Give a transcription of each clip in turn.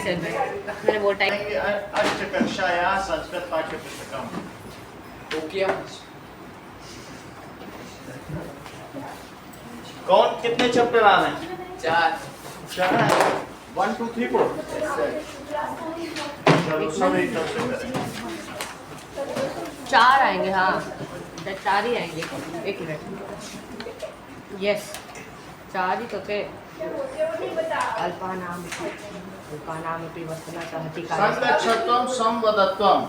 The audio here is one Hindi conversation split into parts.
से मैंने वो टाइप अष्टकक्षाया संस्कृत पाठ्य पुस्तकम। कौन कितने चैप्टर आ रहे हैं? 4 है। 1 2 3 4 चलो सब एक तरफ से करें। 4 आएंगे, हाँ 4 ही आएंगे। एक मिनट, यस 4 ही तो थे। अल्पानाम उल्पानामपि वस्तुना सहति संगच्छत्वम संवदत्वम।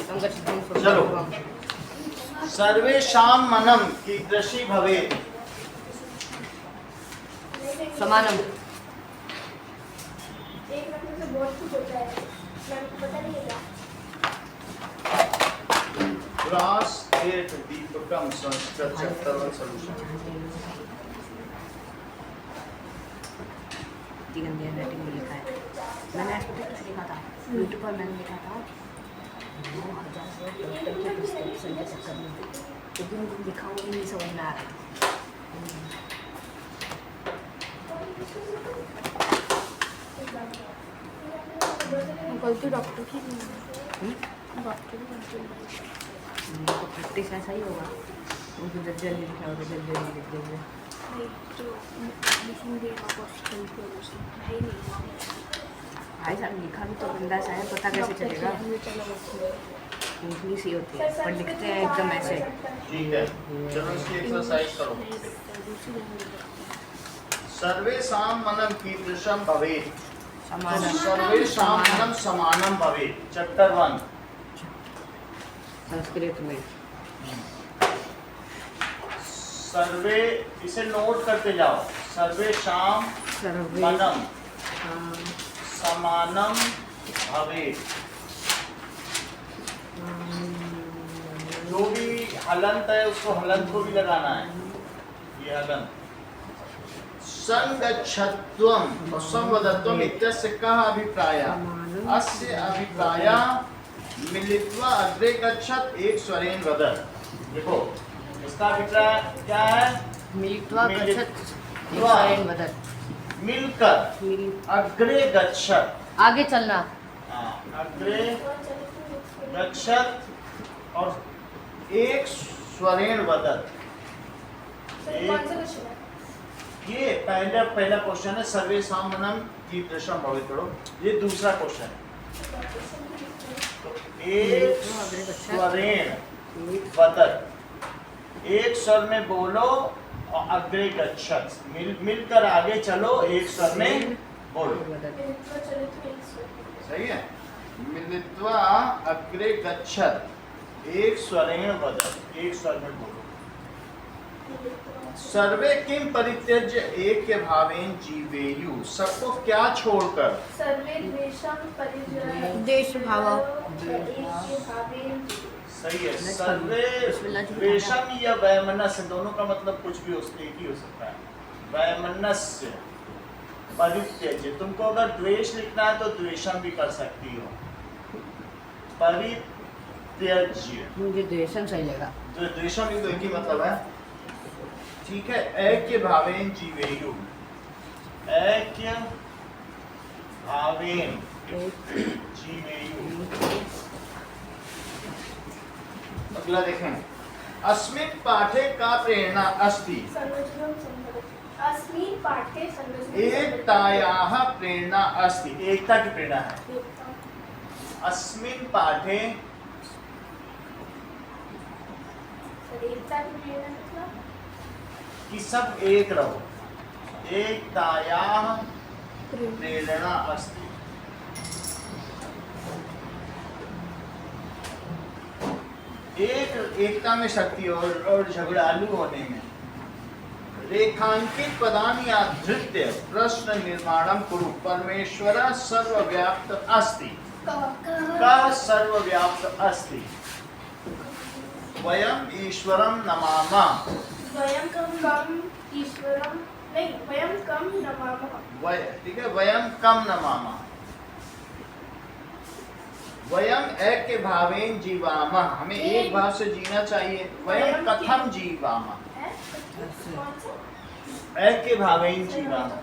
संगच्छत्वम चलो। सर्वेषां मनम कीदृशी भवेत्? समानम। Class 8 Deepakam Sanskrit chapter 1 solution. गंदी हैंडराइटिंग में लिखा है। मैंने आज पता क्या लिखा था, यूट्यूब पर मैंने लिखा था 9,000 डॉक्टर की प्रिस्क्रिप्शन के चक्कर में, लेकिन लिखा हुआ नहीं समझ में आ रहा था। गलती डॉक्टर की डॉक्टर की गलती। तो प्रैक्टिस ऐसा ही होगा, उनको जब जल्दी लिखा होगा जल्दी लिख देंगे। भाई साहब लिखा भी तो बंदा सा है, पता कैसे चलेगा? इंग्लिश ही होती है पर लिखते हैं एकदम ऐसे। ठीक है, चलो इसकी एक्सरसाइज करो। सर्वेषां मनम कीदृशं भवेत्? सर्वेषां मनम समानम भवेत्। चैप्टर 1 संस्कृत में। सर्वे, इसे नोट करते जाओ। सर्वेषां मनम समानम भवेत्। जो भी हलंत है उसको हलंत को भी लगाना है, ये हलंत। संगच्छत्वम और संवदत्वम इत्यस्य कः अभिप्रायः? अस्य अभिप्रायः मिलित्वा अग्रे गच्छत् एक स्वरेण वदत्। देखो इसका अभिप्राय क्या है? मिलित्वा गच्छत् एक स्वरेण वदत्। मिलकर अग्रे गच्छत्, आगे चलना। अग्रे गच्छत् और एक स्वरेण वदत्। ये पहला क्वेश्चन है, सर्वेषां मनम कीदृशं भवेत्। करो ये दूसरा क्वेश्चन है। तो एक स्वरेण वदत्, एक स्वर में बोलो और अग्रे गच्छत्, मिलकर आगे चलो, एक स्वर में बोलो। सही है। मिलित्वा अग्रे गच्छत् एक स्वरेण वदत्, एक स्वर में बोलो। सर्वे किम परित्यज्य ऐक्य भावेन जीवेयु। सबको क्या छोड़कर? सर्वे द्वेषं परित्यज्य देश भाव। सही है। सर्वे द्वेषम या वैमनस्य, दोनों का मतलब कुछ भी उसके एक ही हो सकता है। वैमनस्य परित्यज्य, तुमको अगर द्वेष लिखना है तो द्वेषम भी कर सकती हो। परित्यज्य, मुझे द्वेषम सही लगा। तो द्वेषम भी तो एक ही मतलब है। ठीक है। ऐक्य भावेन जीवेयु, ऐक्य भावेन जीवेयु। अगला देखें। अस्मिन् पाठे का प्रेरणा अस्ति? अस्मिन् पाठे एकतायाः प्रेरणा अस्ति। एकता की प्रेरणा है। अस्मिन् पाठे एकता की प्रेरणा मतलब कि सब एक रहो। एकतायाः प्रेरणा अस्ति। एकता में शक्ति और झगड़ालू होने में। रेखांकित पदानि आधृत्य प्रश्न निर्माणं कुरु। परमेश्वरः सर्वव्याप्त अस्ति। कः सर्वव्याप्त अस्ति? वयम् ईश्वरं नमामः। वयं कम ईश्वरं नहीं, वयं कम नमामः। ठीक है, वयं कम नमामः। वयम ऐक्य भावेन जीवामः, हमें एक भाव से जीना चाहिए। वयम कथम जीवामः? ऐक्य भावेन जीवामः।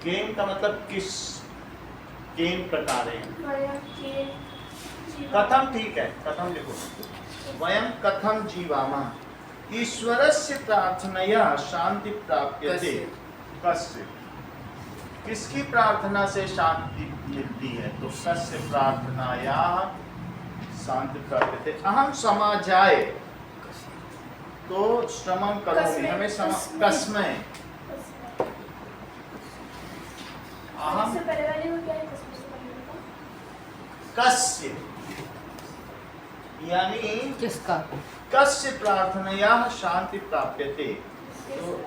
केन का मतलब किस, केन प्रकारेण। वयं केन कथम ठीक है, कथम लिखो। वयं कथम जीवामः, ईश्वरस्य प्रार्थनया शांति प्राप्यते। कस्य, किसकी प्रार्थना से शांति मिलती है? तो कस्य प्रार्थनाया शांति प्राप्यते। अहम समाजाय, तो श्रमम करोमि, हमें कस्मै, अहम इससे पहले वाले को क्या है? कस्मै से पहले का? कस्य, यानी किसका, कस्य प्रार्थनया शांति प्राप्यते। तो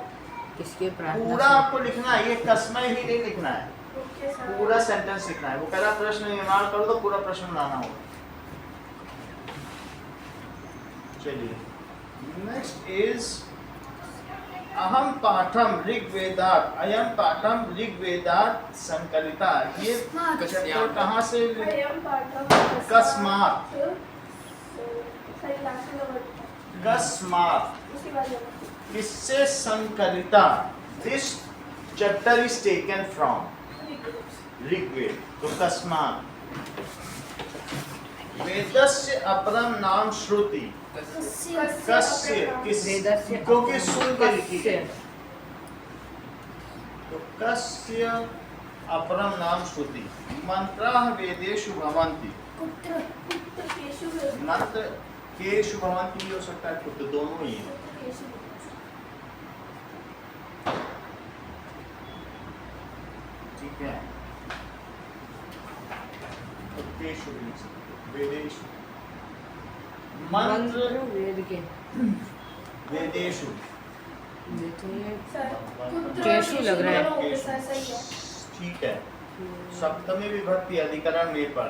किसके प्रार्थना पूरा से? आपको लिखना है, ये कस्मै ही नहीं लिखना है, ओके सर। पूरा सेंटेंस लिखना है। वो कह रहा प्रश्न निर्माण करो तो पूरा प्रश्न बनाना होगा। चलिए नेक्स्ट इज अहम पाठम ऋग्वेदात, अयम पाठम ऋग्वेदात संकलिता। ये चैप्टर कहाँ से? वयं पाठं कस्मात्, सही लास्ट में वर्ड कस्मात्, उसी वाले किससे संकलिता? This chapter is taken from Rigveda. तो कस्मात्, वेदस्य अपरम नाम श्रुति। कस्य, किस, वेदस्य क्योंकि सुन के लिखी कस्य। है। तो कस्य अपरम नाम श्रुति। मंत्राः वेदेषु भवन्ति। कुत्र केशु मंत्र केषु भवन्ति भी हो सकता है, कुत्र, दोनों ही है। केशु ठीक है, तो केषु भी लिख सकते हो, वेदेषु। मंत्र वेद के वेदेषु, सर कुत्र केशु लग रहा है। दोनों होंगे सर, सही है। ठीक है। सप्तमी विभक्ति अधिकरण में पर।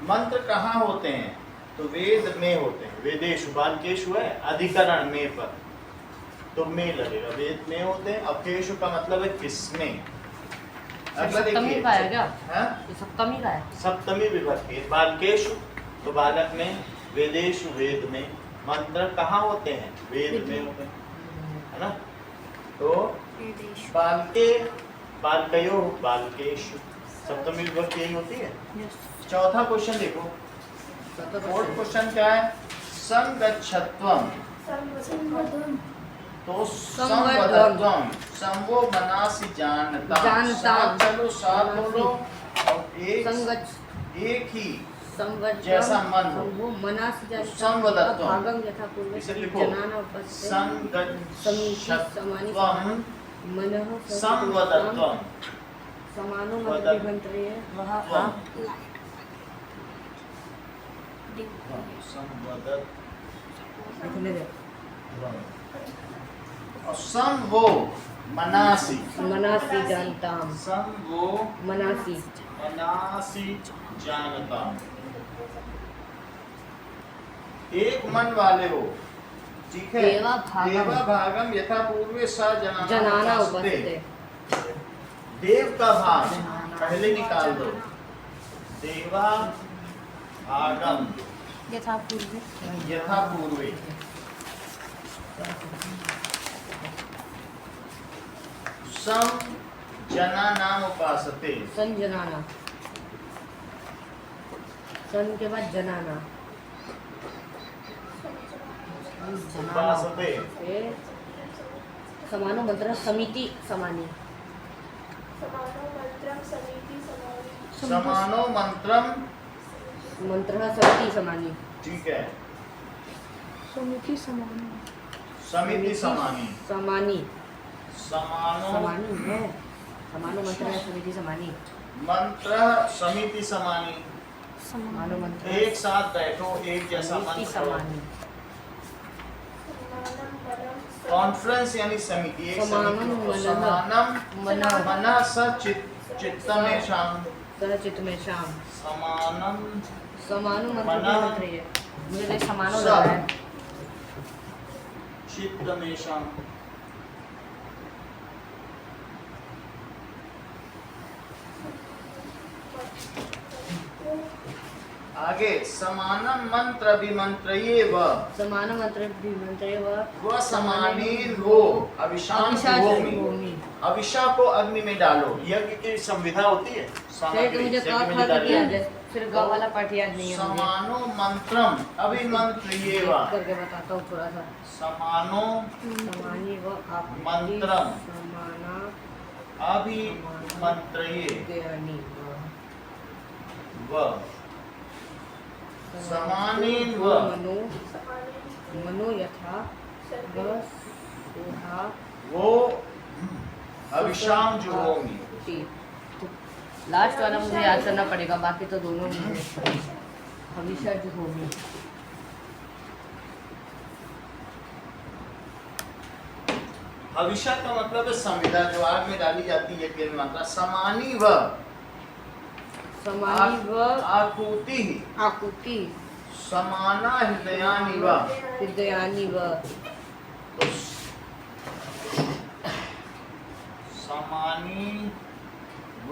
मंत्र कहाँ होते हैं? तो वेद में होते हैं। वेदेषु, बालकेशु है, अधिकरण में पर, तो में लगेगा। वेद में होते हैं। अब केशु का मतलब है किसमें। अगला सप्तमी देखिए, का है क्या? हाँ? ये सप्तमी का है। सप्तमी विभक्ति। बालकेशु तो बालक में, वेदेषु वेद में। मंत्र कहाँ होते हैं? वेद में होते हैं, है ना। तो बालके, बालकयो, बालकेशु, सप्तमी विभक्ति यही होती है। चौथा क्वेश्चन देखो। फोर्थ क्वेश्चन क्या है? संगच्छत्वम, संवदन तो संवदत्वम, संवो मनासि जानता। जानता। साथ चलो, साथ बोलो। और संगच्छ, एक ही संवदन, जैसा मन हो। वो मनासि जाता। संवदत्वम। भागम यथा पूर्व इसे लिखो। जनाना उपस्थित संगच्छत्वम, मनः संवदत्वम, समानो मंत्रे वह त्वम। संवदत्वम। लिखने दे। और संवो मनासि, मनासी जानता हम, संवो मनासी मनासि जानता। एक मन वाले हो, ठीक है। देवा भागम। देवा भागम यथा पूर्वे स जनाना उपस्थित। देव का भाग पहले निकाल दो। देवा भागम यथा पूर्व यथा पूर्वे। सम जना नाम उपासते। संजनाना, सन के बाद जनाना, उपासते। समानो मंत्र समिति समानी, समानो मंत्रम समिति समानि। समानो मंत्रम, मंत्र समिति समानी, ठीक है। समिति समानि। समिति समानी, समानी, समानो समानी है, समानो मंत्र है, समिति समानी, मंत्र समिति समानी। समानो मंत्र एक साथ बैठो, एक जैसा समिति मंत्र। समानी, समानं पदं कॉन्फ्रेंस यानी समिति, एक समानम समिति होती है। मनः। समानम मनः। मनः स चित्तमेषां। सहचित में शाम, समानम समानो मंत्र मनः। मंत्र है, मुझे तो समानो लग स रहा है। चित्तमेषां। आगे समानम मंत्र विमंत्रये व समान मंत्र विमंत्रे व समानीन वो अभिशाम जुहोमि। अभिशा को अग्नि में डालो। यज्ञ की संविधा होती है फिर सामग्री मुझे यज्ञ का में खा डाली किया है। जाए, फिर गा वाला पाठ याद नहीं है मुझे। समानो मंत्रम अभिमंत्रये व करके बताता हूँ थोड़ा सा। समानो समानी व आप मंत्रम समाना अभिमंत्रये ज्ञानी व समानीन व मनो समाने मनो यथा व सुधा वो अभिशाम जुहोमि। लास्ट वाला मुझे याद करना पड़ेगा, बाकी तो दोनों मुझे हमेशा जो होगी। हविष्य का मतलब है संविधा जो आग में डाली जाती है। यज्ञ में मात्रा समानी व समानी व आकुति आकुति समाना हृदयानि व हृदयानि व तो समानी व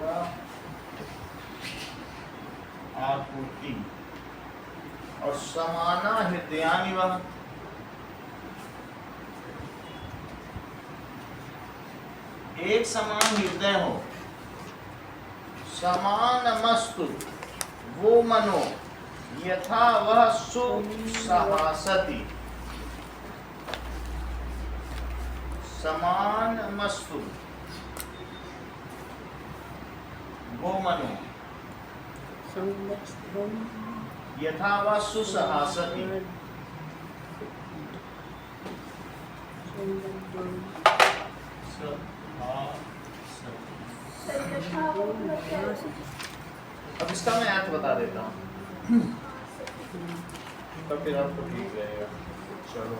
आकुति और समाना हृदयानि व एक समान हृदय हो। समान मस्तु वो मनो यथा वह सुसहासति। समान मस्तु वो मनो यथा वह सुसहासति। अब इसका मैं अर्थ बता देता हूँ तब फिर आपको ठीक रहेगा। चलो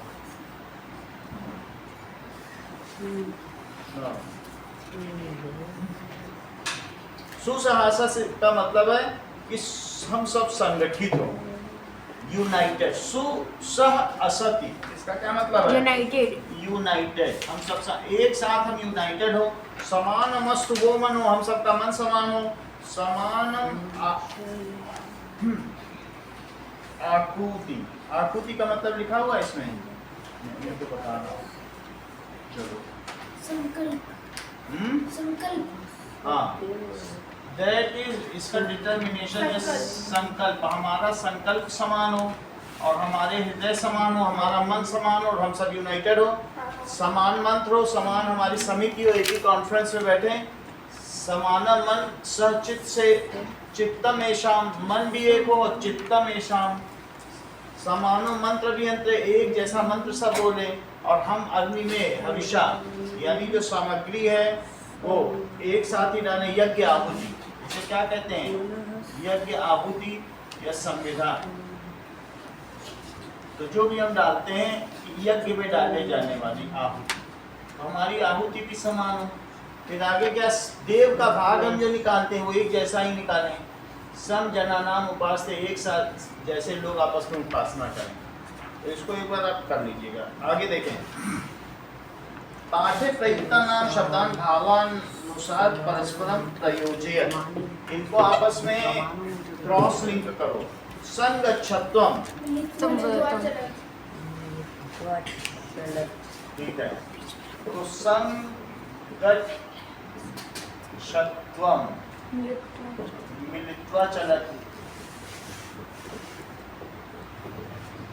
सुसहासा से का मतलब है कि हम सब संगठित हो, यूनाइटेड। सुसह असति इसका क्या मतलब है? यूनाइटेड। यूनाइटेड हम सब एक साथ हम यूनाइटेड हो। समान मस्तु वो मन हो, हम सबका मन समान हो। समान आकुति। आकुति का मतलब लिखा हुआ है इसमें, मैं तो बता रहा हूँ। चलो संकल्प। संकल्प हाँ, दैट इज इसका डिटर्मिनेशन है संकल्प। हमारा संकल्प समान हो और हमारे हृदय समान हो, हमारा मन समान हो और हम सब यूनाइटेड हो। समान मंत्र हो, समान हमारी समिति हो, एक ही कॉन्फ्रेंस में बैठे। समान मन सचित से चित्तम एशाम, मन भी एक हो और चित्तम एशाम। समानो मंत्र भी अंतर, एक जैसा मंत्र सब बोले और हम अग्नि में हविषा यानी जो सामग्री है वो एक साथ ही डालें। यज्ञ आहुति इसे क्या कहते हैं? यज्ञ आहुति या संविधा। तो जो भी हम डालते हैं यज्ञ में डाले जाने वाली आहुति, तो हमारी आहुति भी समान हो। फिर आगे क्या, देव का भाग हम जो निकालते हैं वो एक जैसा ही निकालें। सम जना नाम उपास, एक साथ जैसे लोग आपस में उपासना करें। तो इसको एक बार आप कर लीजिएगा। आगे देखें, पाठे प्रयुक्ता नाम शब्दान भावानुसार परस्परम प्रयोजयत। इनको आपस में क्रॉस लिंक करो। संगच्छत्वम ठीक है, तो संगच्छत्वम मिलित्वा चलति।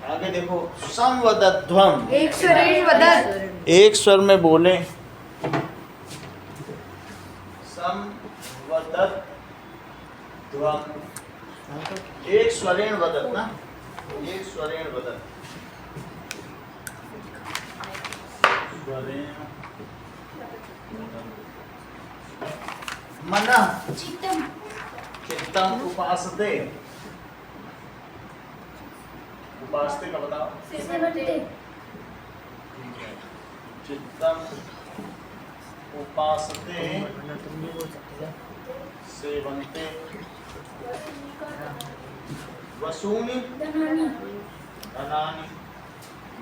आगे देखो, संवदध्वम, एक शरीर वदत। एक स्वर में बोले। संवदध्वम, एक स्वरेण वदत ना, एक स्वरेण वदत। स्वरेण मनः चित्तम चित्तम उपासते। उपासते का बताओ। सेवते। ठीक है, चित्तम उपासते सेवन्ते वसूनि धनानि धनानि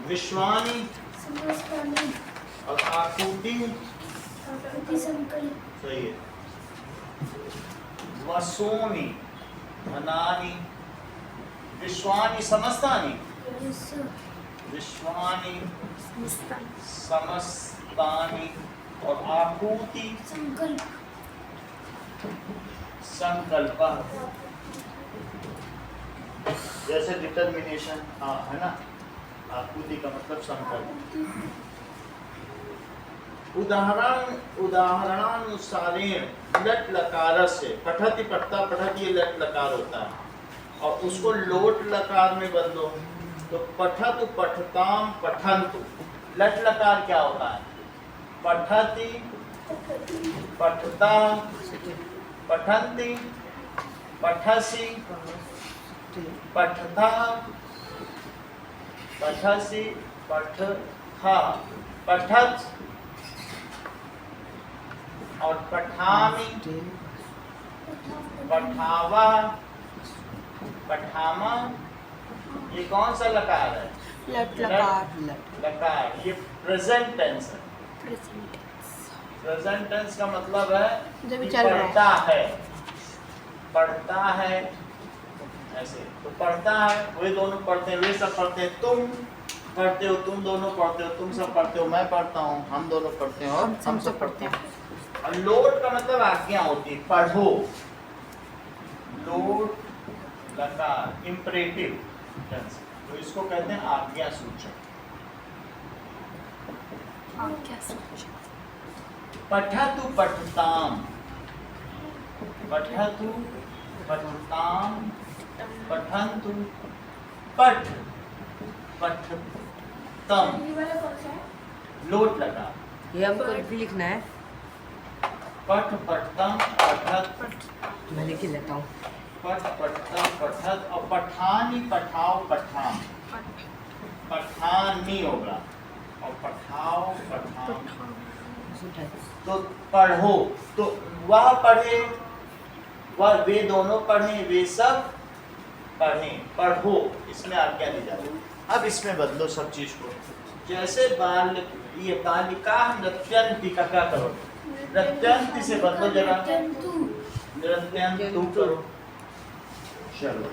विश्वानि समस्तानि और आकुति। आकृति संकल्प। सही है। वसूनि धनानि विश्वानि समस्तानि, Yes, sir. विश्वानि समस्तानि, और आपूति संकल्प. संकल्प, जैसे डिटर्मिनेशन है ना, आपूति का मतलब संकल्प। उदाहरणानुसारेण लट लकार से, पठति पठता पठति, ये लट लकार होता है, और उसको लोट लकार में बदलो तो पठतु पठताम पठन्तु। लट लकार क्या होता है? पठति पठता पठन्ति पठसि पठता पठसि पठथा पठत और पठामि पठावा पठामा। ये कौन सा लकार है? लट लकार। लकार। ये प्रेजेंट टेंस है। प्रेजेंट टेंस का मतलब है जब कि चल रहा है। पढ़ता है, पढ़ता है, ऐसे तो पढ़ता है, वे दोनों पढ़ते हैं, वे सब पढ़ते हैं, तुम पढ़ते हो, तुम दोनों पढ़ते हो, तुम सब पढ़ते हो, मैं पढ़ता हूँ, हम दोनों पढ़ते हैं, और हम सब पढ़ते हैं। और लोट का मतलब आज्ञा होती है, पढ़ो। लोट लकार इंपरेटिव टेंस, तो इसको कहते हैं आज्ञा सूचक। पठतु पठताम, पठतु पठताम पठन्तु, पठ पठतम, ये वाला कौन सा है? लोट लगा। ये हमको भी लिखना है। पठ पठतम पठत, मैं लिख ही लेता हूँ। पठ पठतम पठत, और पठानी पठाओ पठाम, पठानी होगा, और पठाओ पठाम। तो पढ़ो, तो वह पढ़े, वह वे दोनों पढ़े, वे सब पढ़ें, पढ़ो, इसमें आज्ञा दी जाती है। अब इसमें बदलो सब चीज को। जैसे ये बालिका नृत्यंती का क्या करो? नृत्यंती से बदलो जरा, जंतु. नृत्यंतु करो। चलो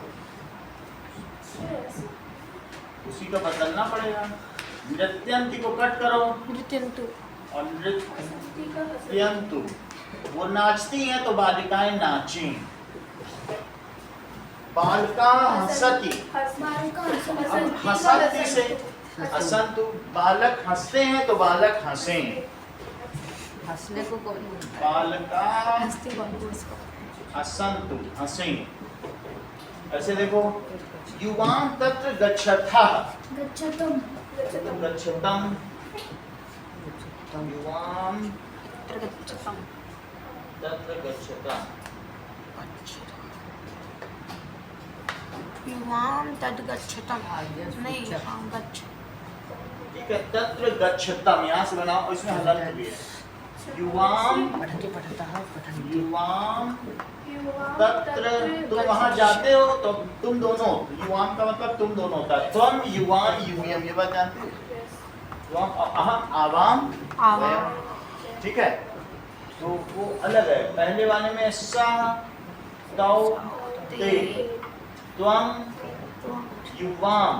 उसी को बदलना पड़ेगा। नृत्यंती को कट करो, और नृत्यंतु, वो नाचती हैं तो बालिकाएं नाची। बालिका हंसती, हंसती से हसंतु, बालक हंसते हैं तो बालक हंसे। हंसने को कौन बोलता है? बालिका हसंतु, हंसे। ऐसे देखो, युवाम तत्र गच्छतः, गच्छतम. गच्छतम, युवाम तत्र गच्छतः, युवाम तद गच्छतम, नहीं हाँ गच्छ, ठीक है। तत्र गच्छतम यहाँ से बनाओ, इसमें हलंत भी है। युवाम पठते पठता पठन्ति। युवाम तत्र, तुम वहां जाते हो तो तुम दोनों, युवाम का मतलब तुम दोनों होता है। त्वम युवाम यूयम, ये बात जानते हो? त्वम अहम आवाम वयम, ठीक है। तो वो अलग है। पहले वाले में सा तौ ते, त्वम युवाम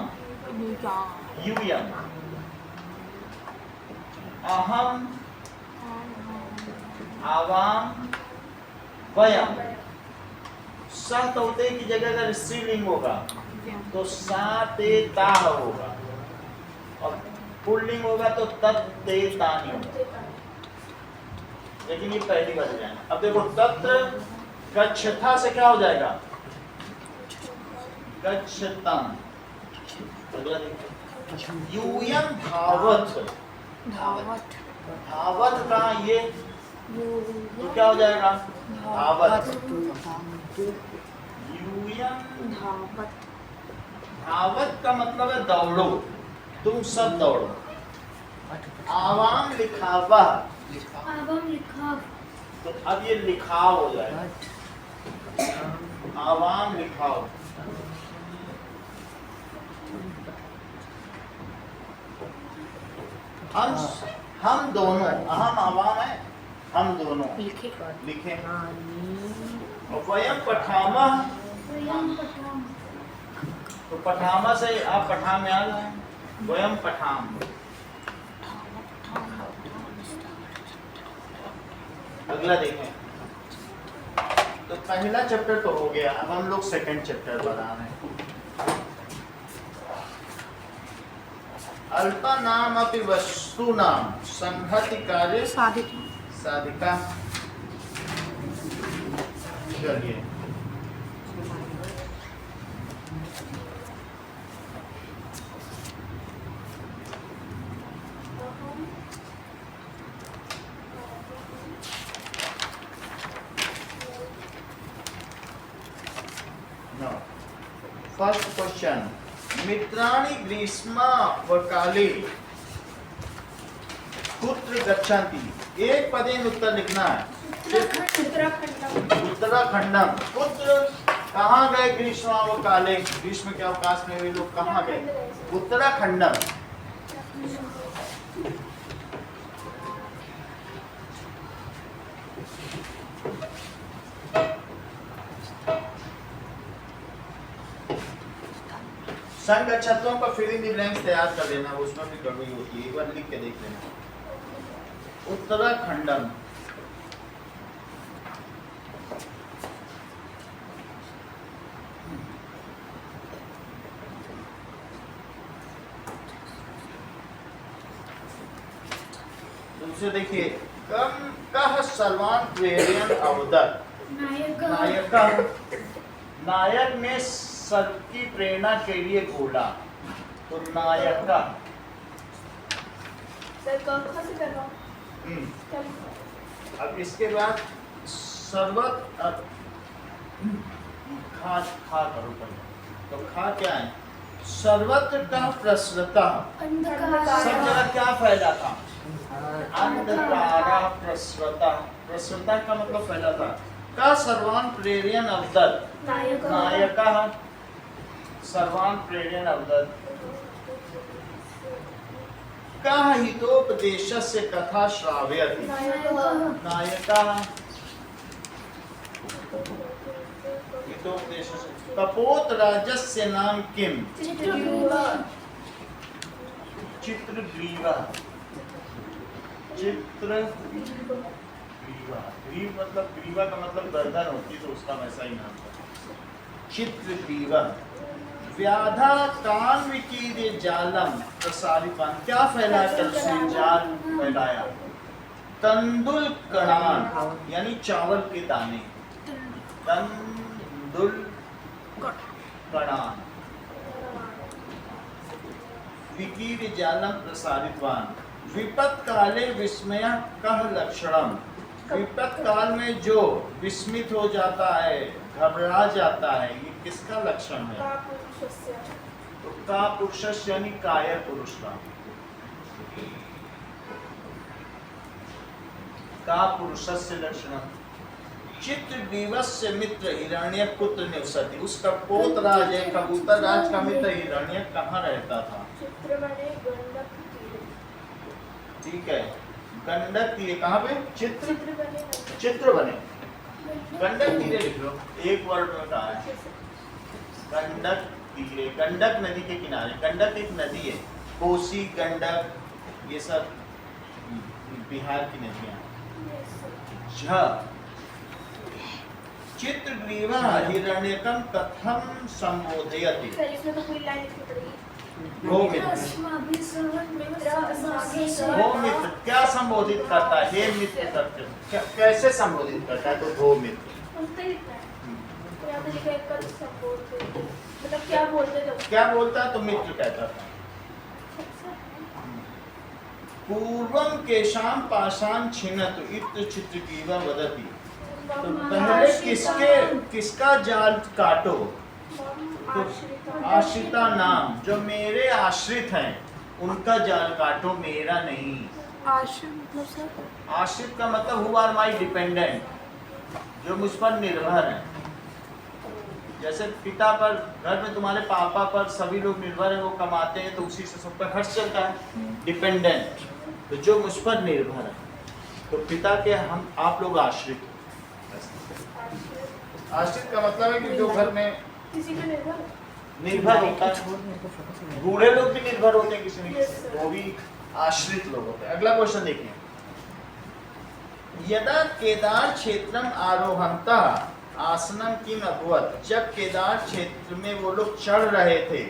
यूयम, अहम आवाम वयम। सा तौते की जगह अगर स्त्रीलिंग होगा तो सा ते ता होगा, और पुल्लिंग होगा तो तत् ते तानी होगा। लेकिन ये पहली बार जाए। अब देखो, तत्र गच्छता से क्या हो जाएगा? गच्छतम। अगला देखो, यूयम धावत, धावत, धावत का ये तो क्या हो जाएगा? धावत। यूयम धावत, धावत का मतलब है दौड़ो, तुम सब दौड़ो। आवाम लिखावा, आवाम लिखाव. तो अब ये लिखाव हो जाएगा। आवाम लिखाव। हम दोनों, अहम आवाम है, हम दोनों लिखे, लिखे। और वयम पठामः, वयम पठाम. तो पठामा से आप पठाम में आ गए, वयम पठाम। अगला देखें, तो पहला चैप्टर तो हो गया, अब हम लोग सेकंड चैप्टर पर आ रहे हैं। अल्पा नाम अपि वस्तु नाम संहति कार्य साधिका। चलिए फर्स्ट क्वेश्चन, मित्राणि ग्रीष्मा व काले कुत्र गच्छन्ति। एक पदेन उत्तर लिखना है। उत्तराखंडम। कुत्र कहाँ गए ग्रीष्मा व काले, ग्रीष्म के अवकाश में वे लोग कहाँ गए? उत्तराखंडम। संगच्छत्वों का फिल इन द ब्लैंक्स तैयार कर लेना, उसमें भी गड़बड़ी होती है, एक बार लिख के देख लेना। उत्तराखंडम। दूसरे देखिए, कम कह सर्वान प्रेरियन अवदत। नायक ने सबकी प्रेरणा के लिए बोला, तो नायका। अब इसके बाद सर्वत खा खा करो पहले, तो खा क्या है? सर्वत्र का प्रसरता, सब जगह क्या फैला था? अंधकारा प्रसरता। प्रसरता का मतलब फैला था। का सर्वान प्रेरियन अवदत, नायका सर्वान प्रेरियन अवदत। का हितोपदेशस्य कथा श्रावयति, नायका हितोपदेशस्य। कपोत राजस्य नाम किम? चित्रग्रीवा। चित्रग्रीवा। ग्रीव मतलब, ग्रीवा का मतलब गर्दन होती, तो उसका वैसा ही नाम था, चित्रग्रीवा। व्याधा कान्विकीर्य जालम प्रसारितवान। क्या फैलाया? उसने जाल फैलाया। तंदुल कणान यानी चावल के दाने। तंदुल कणान। विकीर्य जालम प्रसारितवान। विपत काले विस्मय कह लक्षणम। विपत काल में जो विस्मित हो जाता है, घबरा जाता है, ये किसका लक्षण है? तो का पुरुष यानी कायर पुरुष का पुरुषस्य लक्षणम। चित्रग्रीवस्य मित्र हिरण्यक कुत्र निवसति। उसका पोतराज है, कबूतर राज का मित्र हिरण्यक कहाँ रहता था? ठीक है, गंडक तीरे। कहाँ पे? चित्र बने। गंडक तीरे लिख लो, एक वर्ड में कहा है गंडक तीरे। गंडक नदी के किनारे। गंडक एक नदी है, कोसी, गंडक, ये सब बिहार की नदियां। चित्रग्रीवा हिरण्यकम कथम संबोधयति। वो मित्र क्या संबोधित करता है? हे मित्र करते कैसे संबोधित करता है? तो वो मित्र क्या बोलता है? तो मित्र कहता था। पूर्वम केशाम पाषाण छिन्नतु इत्र चित्रग्रीवा वदति। तो पहले किसका जाल काटो? तो आश्रिता नाम, जो मेरे आश्रित हैं उनका जाल काटो, मेरा नहीं। आश्रित का मतलब हु आर माई डिपेंडेंट, जो मुझ पर निर्भर है। जैसे पिता पर, घर में तुम्हारे पापा पर सभी लोग निर्भर हैं, वो कमाते हैं, तो उसी से सब पर खर्च चलता है। डिपेंडेंट, तो जो मुझ पर निर्भर है, तो पिता के हम आप लोग आश्रित। आश्रित का मतलब है कि जो घर में निर्भर होता है। छोड़, मेरे को फोकस में बूढ़े लोग भी निर्भर होते हैं किसी न किसी, वो भी आश्रित लोग होते हैं। अगला क्वेश्चन देखिए, यदा केदार क्षेत्रम आरोहंतः आसनम किम अभवत, जब केदार क्षेत्र में वो लोग चढ़ रहे थे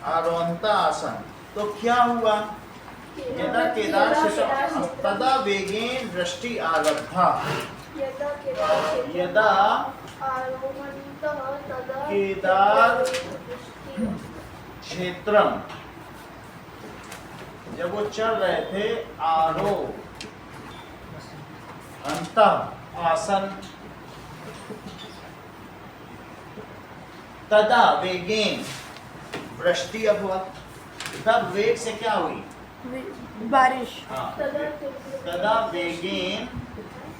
आरोहंता आसन, तो क्या हुआ? यदा केदार क्षेत्र तदा वेगेन वृष्टि आरब्धा, यदा केदार क्षेत्रम, जब वो चढ़ रहे थे आरोह अंत आसन, तदा वेगेन वृष्टि अभवत, तब वेग से क्या हुई? बारिश। हाँ, तदा वेगेन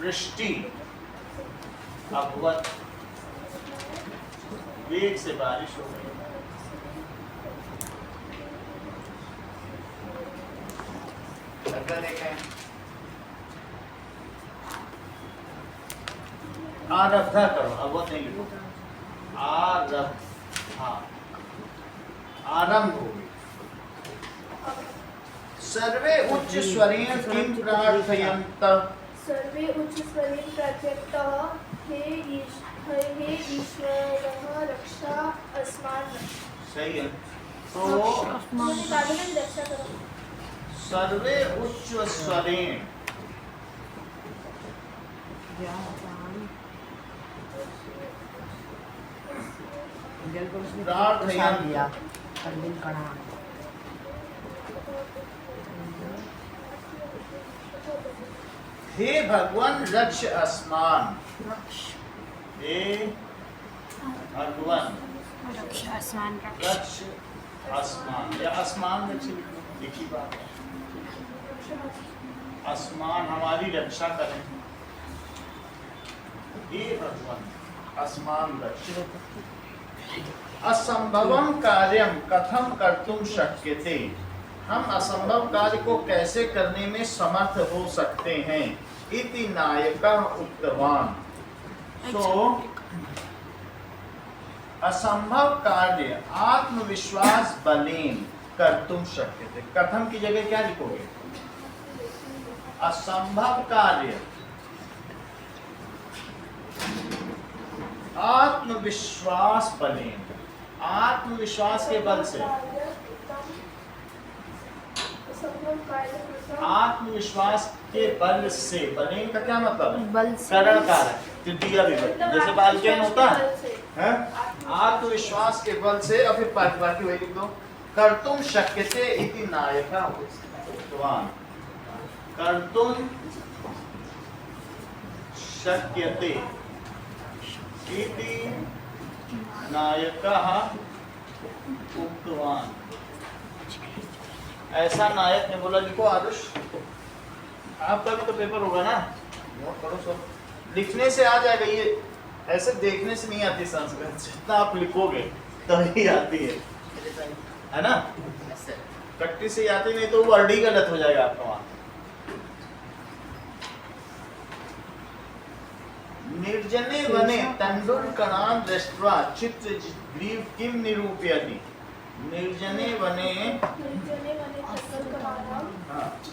वृष्टि अभवत, वेग से बारिश हो गई। अगला देखें, आरब्धा करो, अवध नहीं लिखो, आरंभ हो गई। सर्वे उच्च स्वरेण किम प्रार्थयन्त, सर्वे उच्च स्वरेण प्रार्थयन्तः हे ईश्वरः रक्षा अस्मान्। सही है। तो रक्षा करो। सर्वे उच्च स्वरेण, प्रार्थना दिया कंदिल कणा, हे भगवान रक्ष अस्मान, हे भगवान रक्षा आसमान रक्ष आसमान, या आसमान में लिखी बात है, आसमान हमारी रक्षा करें, हे भगवान आसमान रक्ष। असंभवम कार्यम कथम कर्तुम शक्यते, हम असंभव कार्य को कैसे करने में समर्थ हो सकते हैं, इति नायकः उक्तवान। सो असंभव कार्य आत्मविश्वास बलेन कर्तुम शक्यते, कथम की जगह क्या लिखोगे? असंभव कार्य आत्मविश्वास बलेन, आत्मविश्वास के बल से, आत्मविश्वास के बल से, बलेन का क्या मतलब है? बल से। करण कारक, तृतीया विभक्ति, जैसे बालकेन होता है, आत्मविश्वास के बल से, और फिर बाकी वही लिख दो, कर्तुम शक्यते इति नायकः उक्तवान, कर्तुम शक्यते इति नायकः उक्तवान। ऐसा नायक ने बोला, लिखो आरुष, आपका भी तो पेपर होगा ना, नोट करो सब, लिखने से आ जाएगा ये, ऐसे देखने से नहीं आती संस्कृत, जितना आप लिखोगे तभी आती है ना, प्रैक्टिस से आती, नहीं तो वर्ड ही गलत हो जाएगा आपका वहां। निर्जने वने तंडुलकणान् दृष्ट्वा चित्रग्रीव किम निरूपयति, निर्जने वने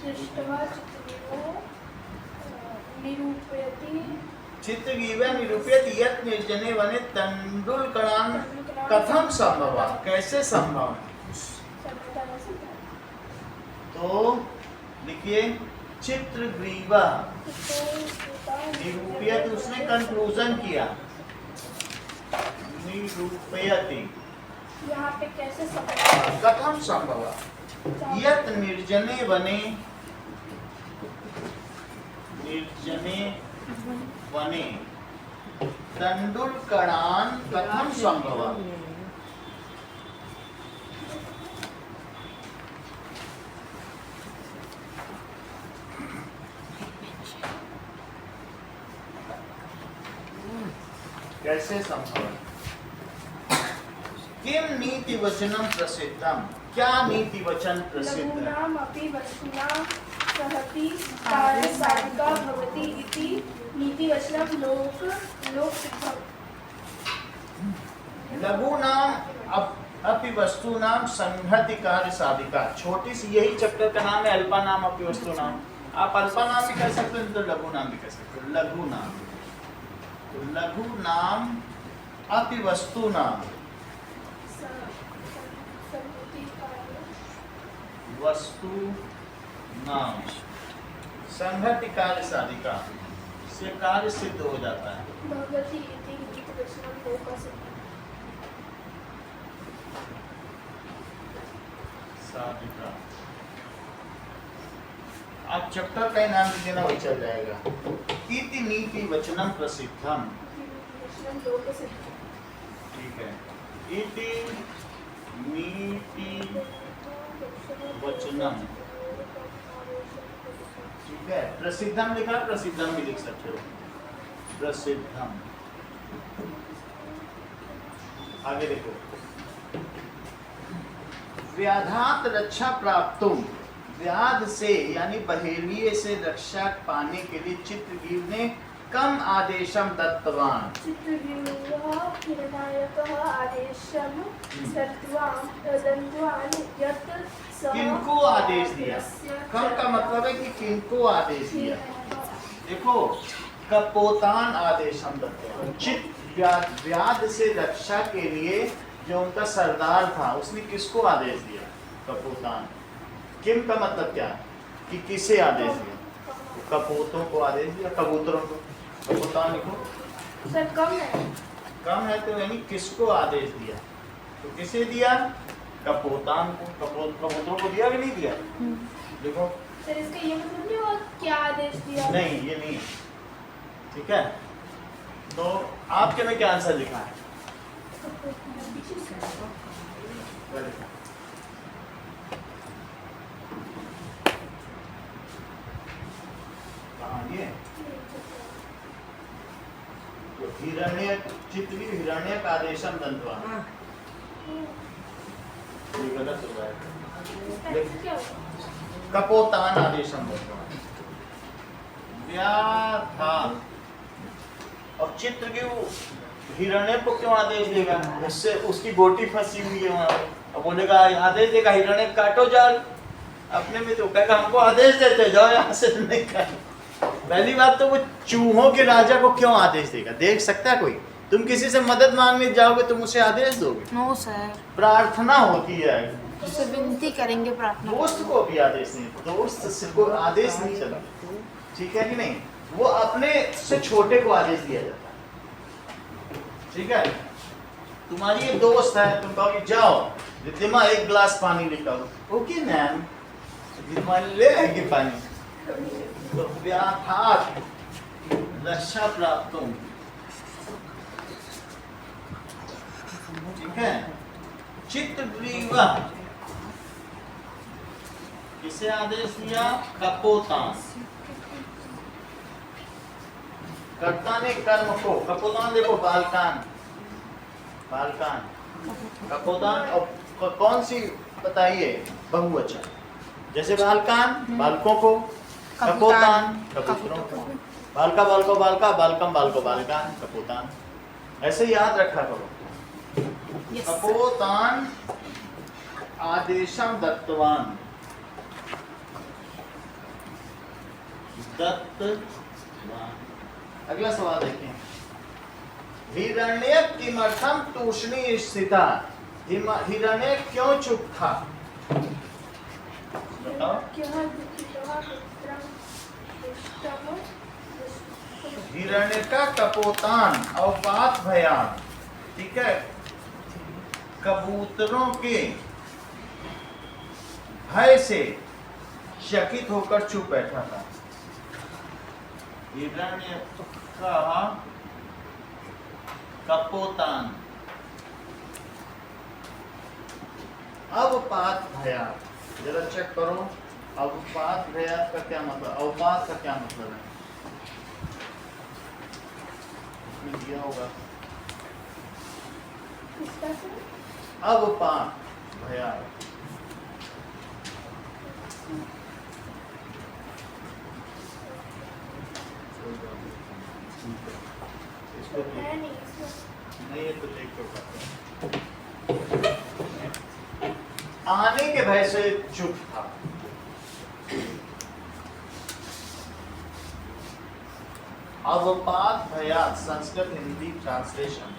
दृष्ट्वा निरूपयति, चित्रग्रीव निरूपयति यत् निर्जने वने तंडुलकणान् कथम संभव, कैसे संभव है? तो लिखिए चित्रग्रीव निरूपयति, उसने कंक्लूजन किया, निरूपयति यहाँ पे कैसे संभव, कथम संभव, यत् निर्जने वने, निर्जने वने तंडुलकणान् कथम संभव, कैसे संभव? किम नीति वचनम प्रसिद्धम, क्या नीति वचन प्रसिद्ध है? लघूनामपि वस्तुना सहति कार्यसाधिका भवति इति नीति वचनम लोक सिद्धम। लघूनाम अपि वस्तु नाम संहति कार्य साधिका। छोटी सी यही चैप्टर का नाम है अल्पा नाम अपि वस्तु नाम। आप अल्पा नाम भी कह सकते हो, तो लघु नाम भी कह सकते हो। लघु नाम, तो लघु नाम अपि वस्तु नाम, वस्तु नाम संहति कार्य साधिका से कार्य सिद्ध हो जाता है। भगवती इति नीति वचनम लोकसिद्धम। साधिका। आप चैप्टर का ही नाम भी देना, वही चल जाएगा। इति नीति वचनम प्रसिद्धम, वचनम लोकसिद्धम। ठीक है। इति नीति वचनम, ठीक है। प्रसिद्धम लिखा, प्रसिद्धम भी लिख सकते हो, प्रसिद्धम। आगे देखो, व्याधात रक्षा प्राप्तुम, व्याध से यानी बहेलिये से रक्षा पाने के लिए चित्रगीव ने कम आदेशम दत्तवान। चित्रगीवः निर्णायकः आदेशं दत्तवान् यत् सः किनको आदेश दिया? कम का मतलब है कि किनको आदेश दिया। देखो, कपोतान आदेशम दत्तवान, चित व्याध से रक्षा के लिए जो उनका सरदार था, उसने किसको आदेश दिया? कपोतान। किम का मतलब क्या है कि किसे आदेश दिया? कपोतों को आदेश दिया, कबूतरों को। कपोतान लिखो। सर कम है, कम है तो यानी किसको आदेश दिया? तो किसे दिया? कपोतान को। कबूतरों को दिया कि नहीं दिया? देखो, सर इसका ये मतलब नहीं हुआ क्या आदेश दिया? नहीं, ये नहीं, ठीक है। तो आपके में क्या आंसर लिखा है? ये तो हिरण्य चित्री हिरण्य का आदेशम दंतवा, ये गलत हो रहा है। क्या हुआ? कपोतान आदेशम दंतवा, व्याधात। अब चित्र की वो हिरण्य को क्यों आदेश देगा? उससे उसकी गोटी फंसी हुई है वहां। अब बोलेगा आदेश देगा हिरण्य काटो जाल, अपने में तो कहेगा हमको आदेश देते जाओ यहाँ से, नहीं काटो। पहली बात तो वो चूहों के राजा को क्यों आदेश देगा? देख सकता है कोई? तुम किसी से मदद मांगने जाओगे तुम उसे आदेश दोगे? नो सर, प्रार्थना होती है, उससे विनती करेंगे, प्रार्थना। दोस्त को भी आदेश नहीं, दोस्त से को आदेश नहीं चलता, ठीक है कि नहीं? वो अपने से छोटे को आदेश दिया जाता है, ठीक है। तुम्हारी एक दोस्त है, तुम कहोगे जाओ रिद्धिमा एक गिलास पानी लेकर आओ, ओके मैम, रिद्धिमा ले आएगी पानी। तो व्याधात रक्षा प्राप्त, ठीक है। चित्रग्रीव किसे आदेश दिया? कपोतान। कर्ता ने कर्म को, कपोतान देखो बालकान, बालकान, कपोतान। और कौन सी बताइए बहुवचन? जैसे बालकान बालकों को, कपोतान कबूतरों को, बालका बालको बालका, बालकम बालको बालकान, कपोतान। ऐसे याद रखा करो। कपोतान आदेशम दत्तवान, दत्तवान। अगला सवाल देखें। हिरण्य किमर्थम तूष्णी स्थिता, हिरण्य क्यों चुप था? बताओ। हिरण्य का कपोतान अवपात भयान, ठीक है, कबूतरों के भय से चकित होकर चुप बैठा था। हिरण्य का कपोतान अवपात भयात, जरा चेक करो अवपात भयात का क्या मतलब, अवपात का क्या मतलब है? इसमें दिया होगा अवपात भयात। इसको नहीं, ये तो देख लो। आने के भय से चुप था। अवपात भयात, संस्कृत हिंदी ट्रांसलेशन।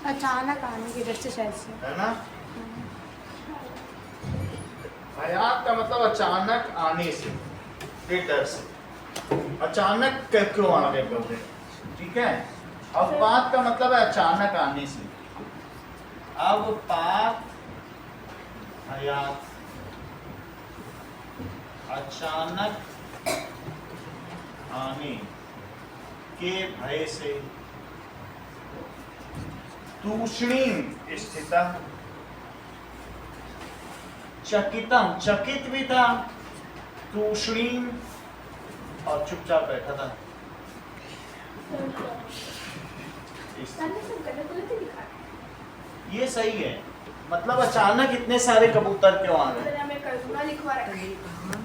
अचानक आने की वजह से शायद से है ना? भयात का मतलब अचानक आने से, के डर से। अचानक क्यों आ गए बोलते, ठीक है। अवपात का मतलब है अचानक आने से। अवपात भयात, अचानक आने के भय से। तूष्णीम स्थिता, चकितम, चकित भी था, तूष्णीम और चुपचाप बैठा था। ये सही है, मतलब अचानक इतने सारे कबूतर क्यों आ गए?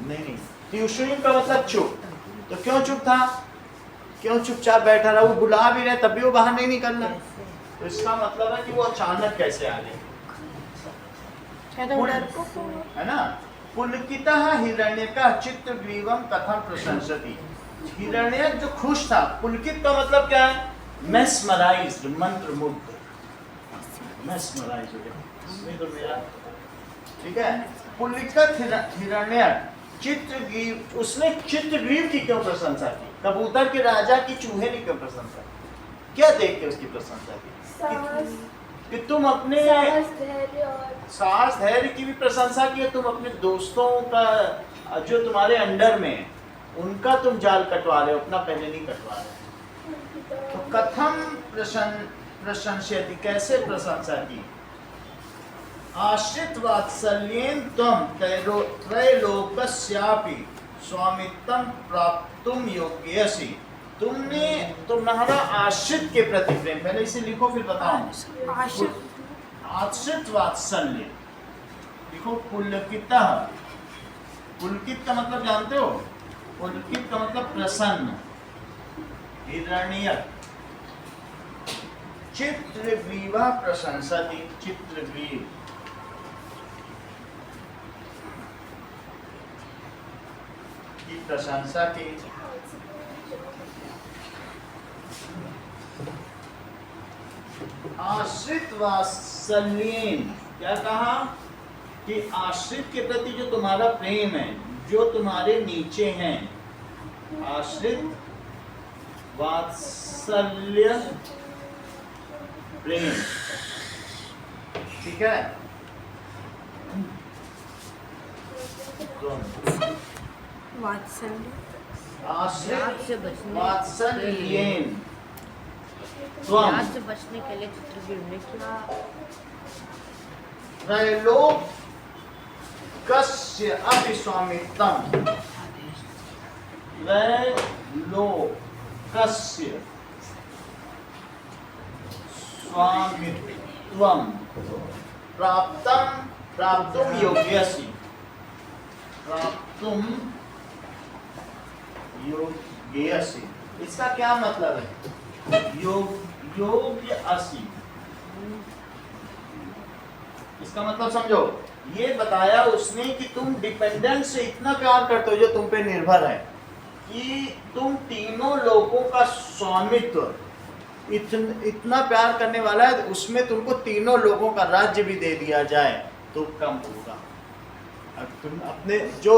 नहीं, ट्यूशनिंग का मतलब चुप। तो क्यों चुप था, क्यों चुपचाप बैठा रहा? वो बुला भी रहे तब भी वो बाहर नहीं निकल रहा। तो इसका मतलब है कि वो अचानक कैसे आ गए, है ना। पुलकितः हिरण्यकः चित्रग्रीवं कथम प्रशंसति। हिरण्यक जो खुश था, पुलकित का मतलब क्या है? मेस्मराइज्ड, मंत्रमुग्ध, मेस्मराइज हो गया तो मेरा, ठीक है। पुलकित हिरण्यक चित्रग्रीव, उसने चित्रग्रीव की क्यों प्रशंसा की? कबूतर के राजा की चूहे ने क्यों प्रशंसा की? क्या देख के उसकी प्रशंसा की? कि तुम अपने साहस धैर्य की भी प्रशंसा की है, तुम अपने दोस्तों का जो तुम्हारे अंडर में, उनका तुम जाल कटवा रहे हो, अपना पहले नहीं कटवा रहे। तो कथम प्रशंसयति, कैसे प्रशंसा की? आश्रित वात्सल्येन त्वं त्रैलोक्यस्यापि स्वामित्वं प्राप्तुं योग्यसि। तुमने तुम्हारा आश्रित के प्रति प्रेम, पहले इसे लिखो फिर बताओ। आश्रित वात्सल्य लिखो। पुलकितः, पुलकित का मतलब जानते हो? पुलकित का मतलब प्रसन्न। हिरण्यक, चित्रग्रीवा प्रशंसति, चित्रग्रीव की प्रशंसा की। आश्रित वात्सल्येन, क्या कहा? कि आश्रित के प्रति जो तुम्हारा प्रेम है, जो तुम्हारे नीचे हैं, आश्रित वात्सल्य प्रेम, ठीक है। वात्सल्य, आश्रित वात्सल्येन त्वं से बचने के लिए चित्रग्रीव ने क्या? त्रैलोक्यस्य अपि स्वामित्वं, त्रैलोक्यस्य स्वामित्वं प्राप्तुं योग्यसि, प्राप्तुं योग्यसि। इसका क्या मतलब है? योग्य असि, इसका मतलब समझो। ये बताया उसने कि तुम डिपेंडेंट से इतना प्यार करते हो जो तुम पे निर्भर है, कि तुम तीनों लोगों का स्वामित्व, इतना प्यार करने वाला है, उसमें तुमको तीनों लोगों का राज्य भी दे दिया जाए तो कम होगा। अब तुम अपने, जो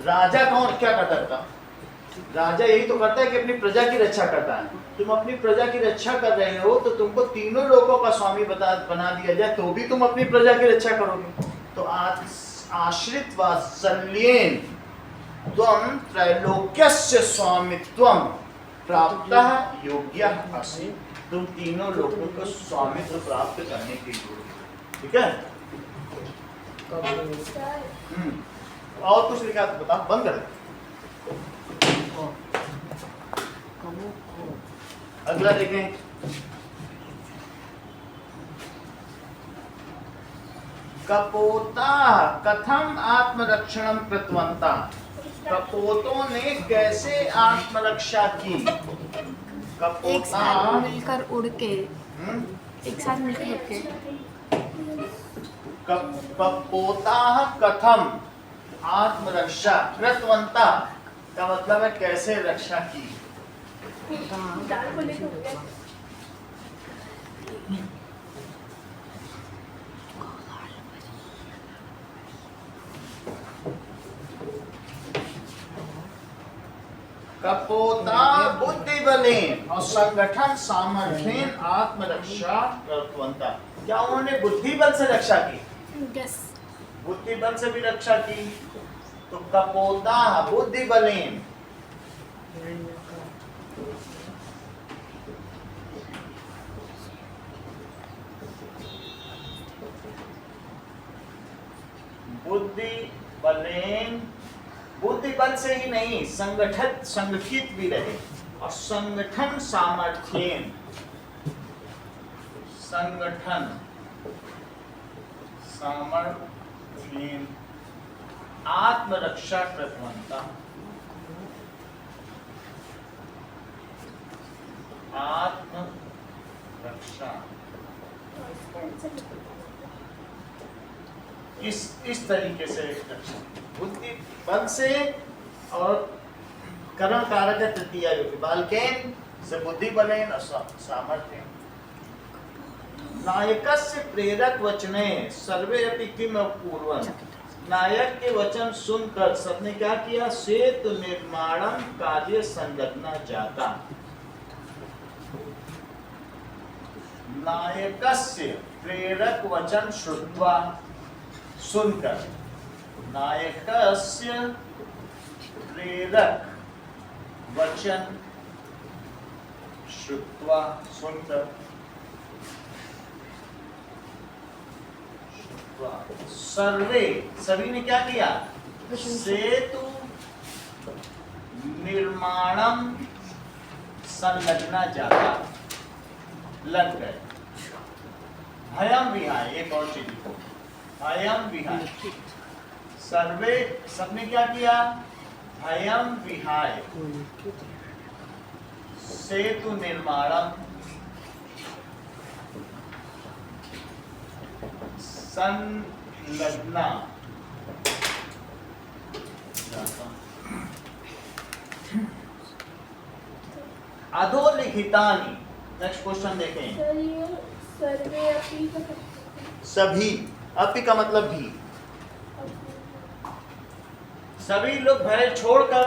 राजा कौन क्या करता था? राजा यही तो करता है कि अपनी प्रजा की रक्षा करता है। तुम अपनी प्रजा की रक्षा कर रहे हो तो तुमको तीनों लोगों का स्वामी बना दिया जाए तो भी तुम अपनी प्रजा की रक्षा करोगे। तो आश्रित वात्सल्येन त्वं त्रैलोक्यस्य स्वामित्वं प्राप्तः योग्यः असि। तुम तीनों लोगों को स्वामित्व प्राप्त करने के योग्य, ठीक है। और कुछ लिखा तो बताओ, बंद कर दे। अगला देखें। कपोता कथम आत्मरक्षणम कृतवन्तः, कपोतों ने कैसे आत्मरक्षा की। एक कपोता साथ मिलकर उड़ के, हम्म? एक साथ मिलकर उड़ के। कपोता कथम आत्मरक्षा कृतवन्तः का मतलब है कैसे रक्षा की। दाल को लेकर हो गया। कपोता बुद्धि बलेन और संगठन सामर्थ्येन आत्मरक्षा कृतवन्तः, क्या उन्होंने बुद्धि बल से रक्षा की। यस। बुद्धि बल से भी रक्षा की। तो कपोता बुद्धि बलेन, बुद्धि बलेन, बुद्धि बल से ही नहीं संगठित भी रहे और संगठन सामर्थ्येन, संगठन सामर्थ्येन आत्मरक्षा कृतवन्तः, आत्मरक्षा इस तरीके से रक्षा, बुद्धि बल से और करण कारक है तृतीया योगी, बालकेन से बुद्धि बलेन और सामर्थ्य। नायकस्य प्रेरक वचने सर्वे अपि किम पूर्वं, नायक के वचन सुनकर सबने क्या किया, सेतु निर्माणम कार्य संलग्ना जाता। नायकस्य प्रेरक वचन श्रुत्वा, सुनकर, नायकस्य प्रेरक वचन श्रुत्वा, सुनकर, सर्वे सभी ने क्या किया, सेतु निर्माणम संलग्ना जाता, लग गए। भयम विहाय, एक और चीज लिखो, भयम विहाय, सर्वे सबने क्या किया, भयम विहाय सेतु निर्माणम संलग्ना जाता। अधोलिखितानि, नेक्स्ट क्वेश्चन देखें। सर्वे अपि का सभी, अपि का मतलब भी, सभी लोग भय छोड़कर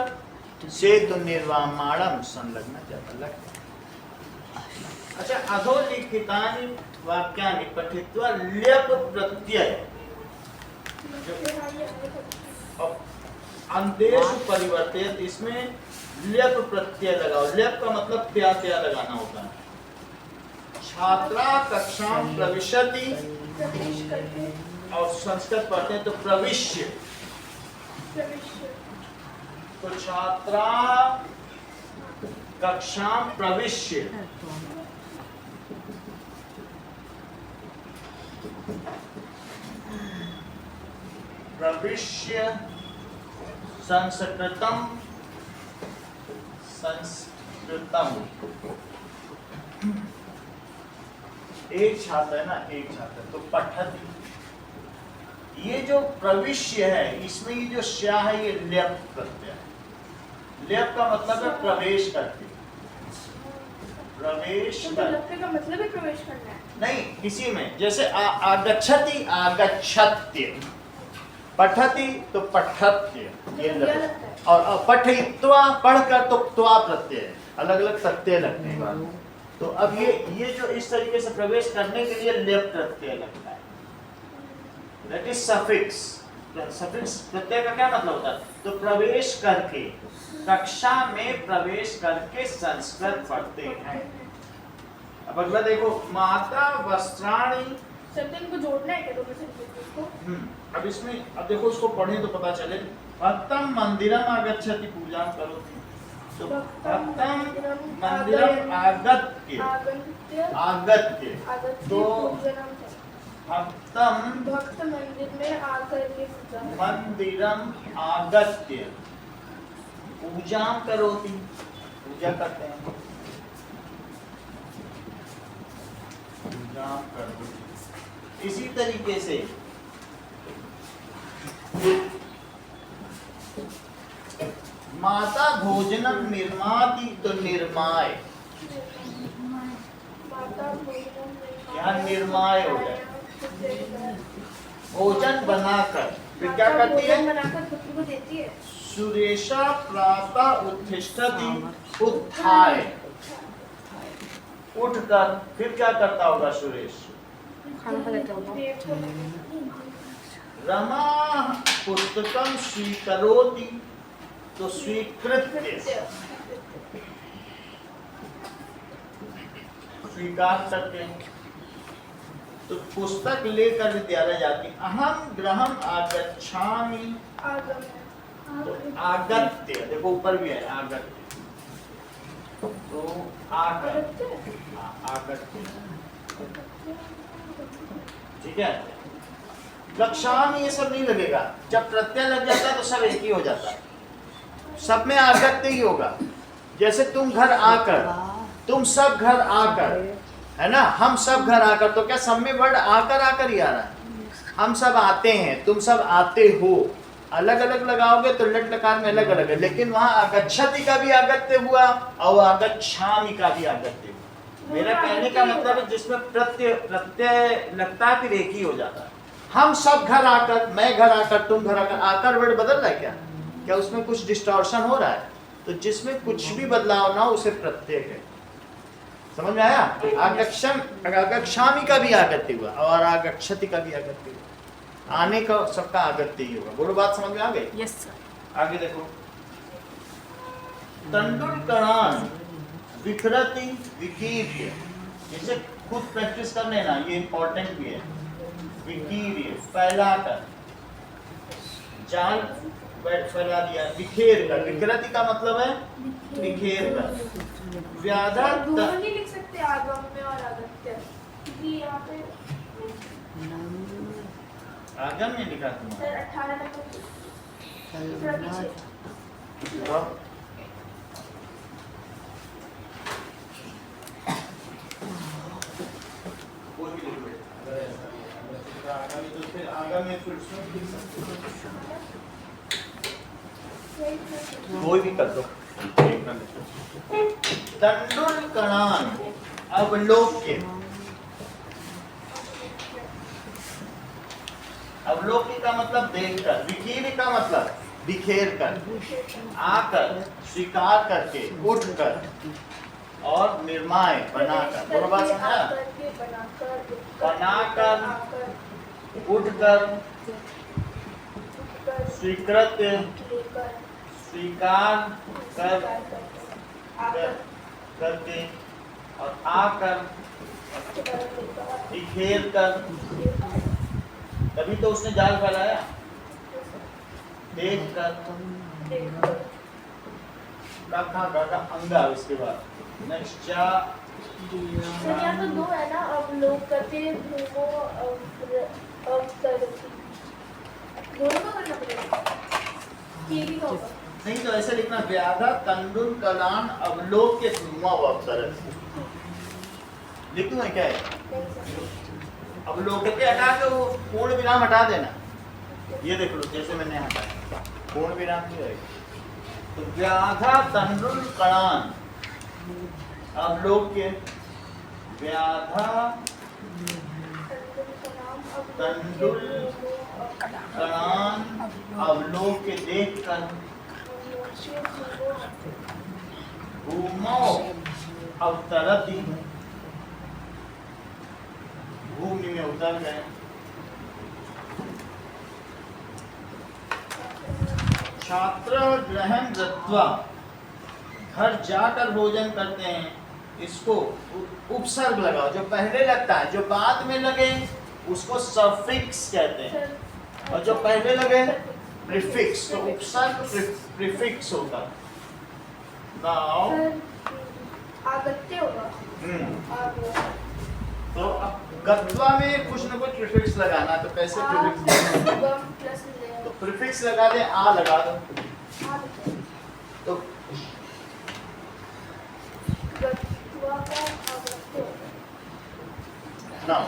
सेतु निर्माणम संलग्न जाता, लग। अच्छा, अधोलिखितानि वाक्यानि पठित्वा ल्यप प्रत्यय अंतेषु परिवर्तित, इसमें ल्यप प्रत्यय लगाओ। ल्यप का मतलब त्या त्या लगाना होता है। छात्रा कक्षा प्रविशति, और संस्कृत पढ़ते हैं तो प्रविश्य, तो छात्रा कक्षा प्रविश्य, प्रविश्य संस्कृतम एक छात्र है ना, एक छात्र, तो पठति, ये जो प्रविश्य है इसमें ये जो श्या है ये ल्यप प्रत्यय। ल्यप का मतलब है प्रवेश करते, प्रवेश कर, का मतलब है प्रवेश करना है। नहीं किसी में, जैसे आगच्छति आगच्छत्य, पठति तो पठत्य, ये लगता है। और पठित्वा पढ़कर तो त्वा प्रत्यय, अलग अलग प्रत्यय लगते हैं। तो अब ये जो इस तरीके से प्रवेश करने के लिए ल्यप प्रत्यय लगता है, दैट इज सफिक्स। सफिक्स प्रत्यय का क्या मतलब होता है, तो प्रवेश करके, कक्षा में प्रवेश करके संस्कृत पढ़ते हैं। अब अगला देखो, माता वस्त्राणि, शब्द इनको जोड़ना है क्या दोनों सेंटेंस को? अब इसमें, अब देखो उसको पढ़े तो पता चले। भक्तम मंदिरम आगच्छति पूजा करोति, तो भक्तम मंदिरम आगत्य, आगत्य, तो भक्तम भक्त मंदिर में आकर के पूजा करते हैं। मंदिरम आगत्य पूजा करोति, पूजा करते हैं, पूजा करोति। इसी तरीके से माता भोजनम निर्माति तो निर्माय, माता भोजन में यहाँ निर्माय हो जाए, भोजन बनाकर फिर क्या करती है? भोजन बनाकर पुत्र को देती है। सुरेशा प्रातः उत्तिष्ठति उत्थाय, उठकर फिर क्या करता होगा सुरेश? खाना खा लेता होगा। देव को रमा पुस्तकम स्वीकरोति तो स्वीकृत्य, स्वीकार करते हैं। तो पुस्तक लेकर विद्यालय जाती, अहम गृहम आगच्छामि आगम तो आगत्य, देखो ऊपर भी है आगत्य, तो आकर आगत्य, ठीक है। लक्षामी ये सब नहीं लगेगा, जब प्रत्यय लग जाता है तो सब एक ही हो जाता है, सब में आगत्य ही होगा। जैसे तुम घर आकर, तुम सब घर आकर, है ना, हम सब घर आकर, तो क्या सब में वर्ड आकर आकर ही आ रहा है? हम सब आते हैं, तुम सब आते हो, अलग अलग लगाओगे तो लट लकार में अलग अलग है, लेकिन वहां आगच्छति का भी आगत्य हुआ और आगच्छामि का भी आगत्य हुआ। मेरा कहने का मतलब है जिसमें प्रत्यय प्रत्यय लगता है फिर एक ही हो जाता है। हम सब घर आकर, मैं घर आकर, तुम घर आकर, आकर वर्ड बदल रहा है क्या? क्या उसमें कुछ डिस्टॉर्शन हो रहा है? तो जिसमें कुछ भी बदलाव ना हो उसे प्रत्यय है। समझ में आया? आगक्षम आगक्षामि का भी आगत्य हुआ और आगच्छति का भी आगत्य हुआ, आने का सबका आगत्य ही होगा। बोलो बात समझ में आ गई? Yes sir. आगे देखो, तंडुलकरान विखरति विकीर्य, इसे खुद प्रैक्टिस कर लेना, ये इंपॉर्टेंट भी है। विकीर्य फैलाकर, जाल फैला दिया, बिखेर कर, विकृति का मतलब है बिखेर कर। व्याधा दोनों नहीं लिख सकते आगम में और अगत्य, क्योंकि यहाँ पे आगम में लिखा तुम्हारा सर 18 नंबर दूसरा पीछे। कोई भी लिख लो, अगर ऐसा आगामी तो फिर आगामी फिर उसमें लिख सकते हो, कोई भी कर दो। तंडुलकरान अवलोक्य, अवलोक्य का मतलब देखकर, विकीर का मतलब बिखेर कर, आकर, स्वीकार करके, उठकर और निर्माय बनाकर। बोलो बात समझा? बनाकर, उठकर, स्वीकृत, स्वीकार कर करके और आकर, बिखेर कर, तभी तो उसने जाल फैलाया। देख कर, अंगा, उसके बाद नेक्स्ट सर यहाँ तो दो है ना, अवलोक करते धूमो अवतरति, दोनों को करना पड़ेगा, ये भी होगा। नहीं तो ऐसे लिखना, व्याधा तंडुलकरान अवलोक्य धूमो अवतरति, लिख दूं क्या है? अवलोक्य हटा के वो पूर्ण विराम हटा देना, ये देख लो जैसे मैंने हटाया, पूर्ण विराम नहीं रहेगा। तो व्याधा तंडुलकरान अवलोक्य, व्याधा तंडुलकरान अवलोक्य देखकर, भूमौ अवतरति, भूमि में उतर गए। छात्र ग्रहण दत्वा, घर जाकर भोजन करते हैं, इसको उपसर्ग लगाओ, जो पहले लगता है, जो बाद में लगे उसको सफिक्स कहते हैं, और जो पहले लगे प्रीफिक्स, तो उपसर्ग प्रीफिक्स होगा। नाउ आगत्य होगा। तो अब गत्वा में कुछ न कुछ प्रीफिक्स लगाना, तो कैसे प्रीफिक्स? गम प्लस ले तो प्रीफिक्स लगा दे, आ लगा दो। तो गत्वा का आगत्य ना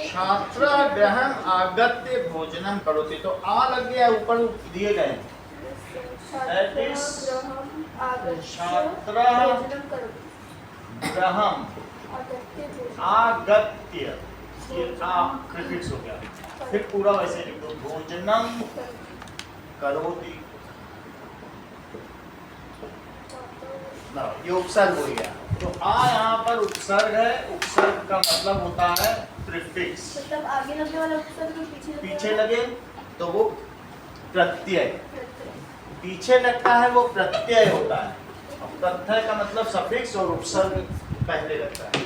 छात्र ग्रहण आगत्य भोजनम करोति, तो आ लग गया, ऊपर दिए गए That is छात्र ग्रहण आगत्य, ये आ प्रीफिक्स हो गया। फिर पूरा वैसे लिख दो, भोजनम करोति ना, ये उपसर्ग हो गया। तो आ यहाँ पर उपसर्ग है, उपसर्ग का मतलब होता है प्रीफिक्स। मतलब आगे लगने वाला उपसर्ग पीछे लगे तो वो प्रत्यय, पीछे लगता है वो प्रत्यय होता है। और प्रत्यय का मतलब सफिक्स और उपसर्ग पहले लगता है।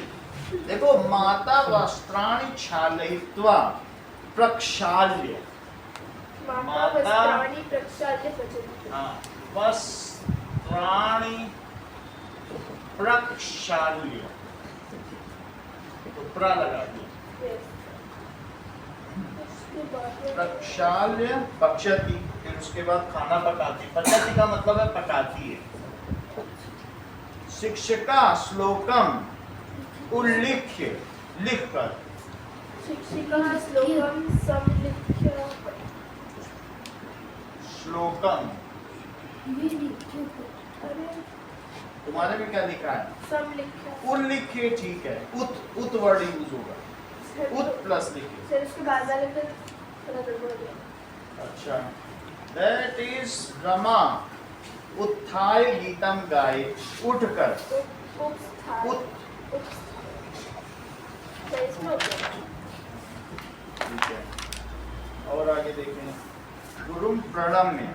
देखो, माता वस्त्राणि क्षालयित्वा प्रक्षाल्य, माता वस्त्राणि प्रक्षाल्य पचति। हाँ, वस्त्राणि प्रक्षाल्य, तो प्र लगा दिया, प्रक्षाल्य पक्षति, फिर उसके बाद खाना पकाती। पचती का मतलब है पकाती है। शिक्षिका श्लोकम उल्लिख्य, लिखकर, शिक्षिका श्लोकम समलिख्य, श्लोकम तुम्हारे में क्या लिखा है? समलिख्य, उल्लिख्य, ठीक है। उत वर्ड यूज होगा, उत प्लस लिखिए। फिर उसके बाद वाले पे थोड़ा गड़बड़ हो गया। अच्छा, दैट इज रमा उत्थाय गीतम गाए, उठकर, उपस्थाय, उत, तो इसमें हो गया। ठीक है। और आगे देखें, गुरुम प्रणम्य,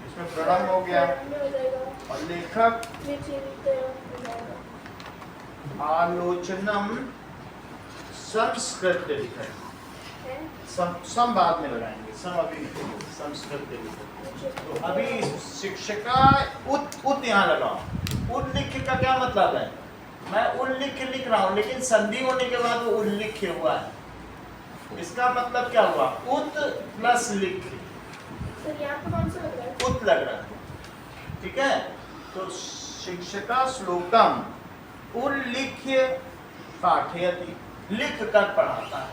इसमें प्रणम हो गया। हो जाएगा। और लेखक विचिन्त्य हो जाएगा। आलोचनम संस्कृत लिखा है। है? सम बाद में लगाएंगे, सम अभी नहीं, संस्कृत लिखा। तो अभी शिक्षिका उत यहाँ लगाओ। उल्लिख्य का क्या मतलब है? मैं उल्लिख्य लिख रहा हूँ, लेकिन संधि होने के बाद वो उल्लिख्य हुआ है। इसका मतलब क्या हुआ? उत प्लस लिख्य, सर यहाँ पे कौन सा लग रहा है? उत लग रहा है। ठीक है, तो शिक्षिका श्लोकम उल्लिख्य पाठयति, लिख कर पढ़ाता है।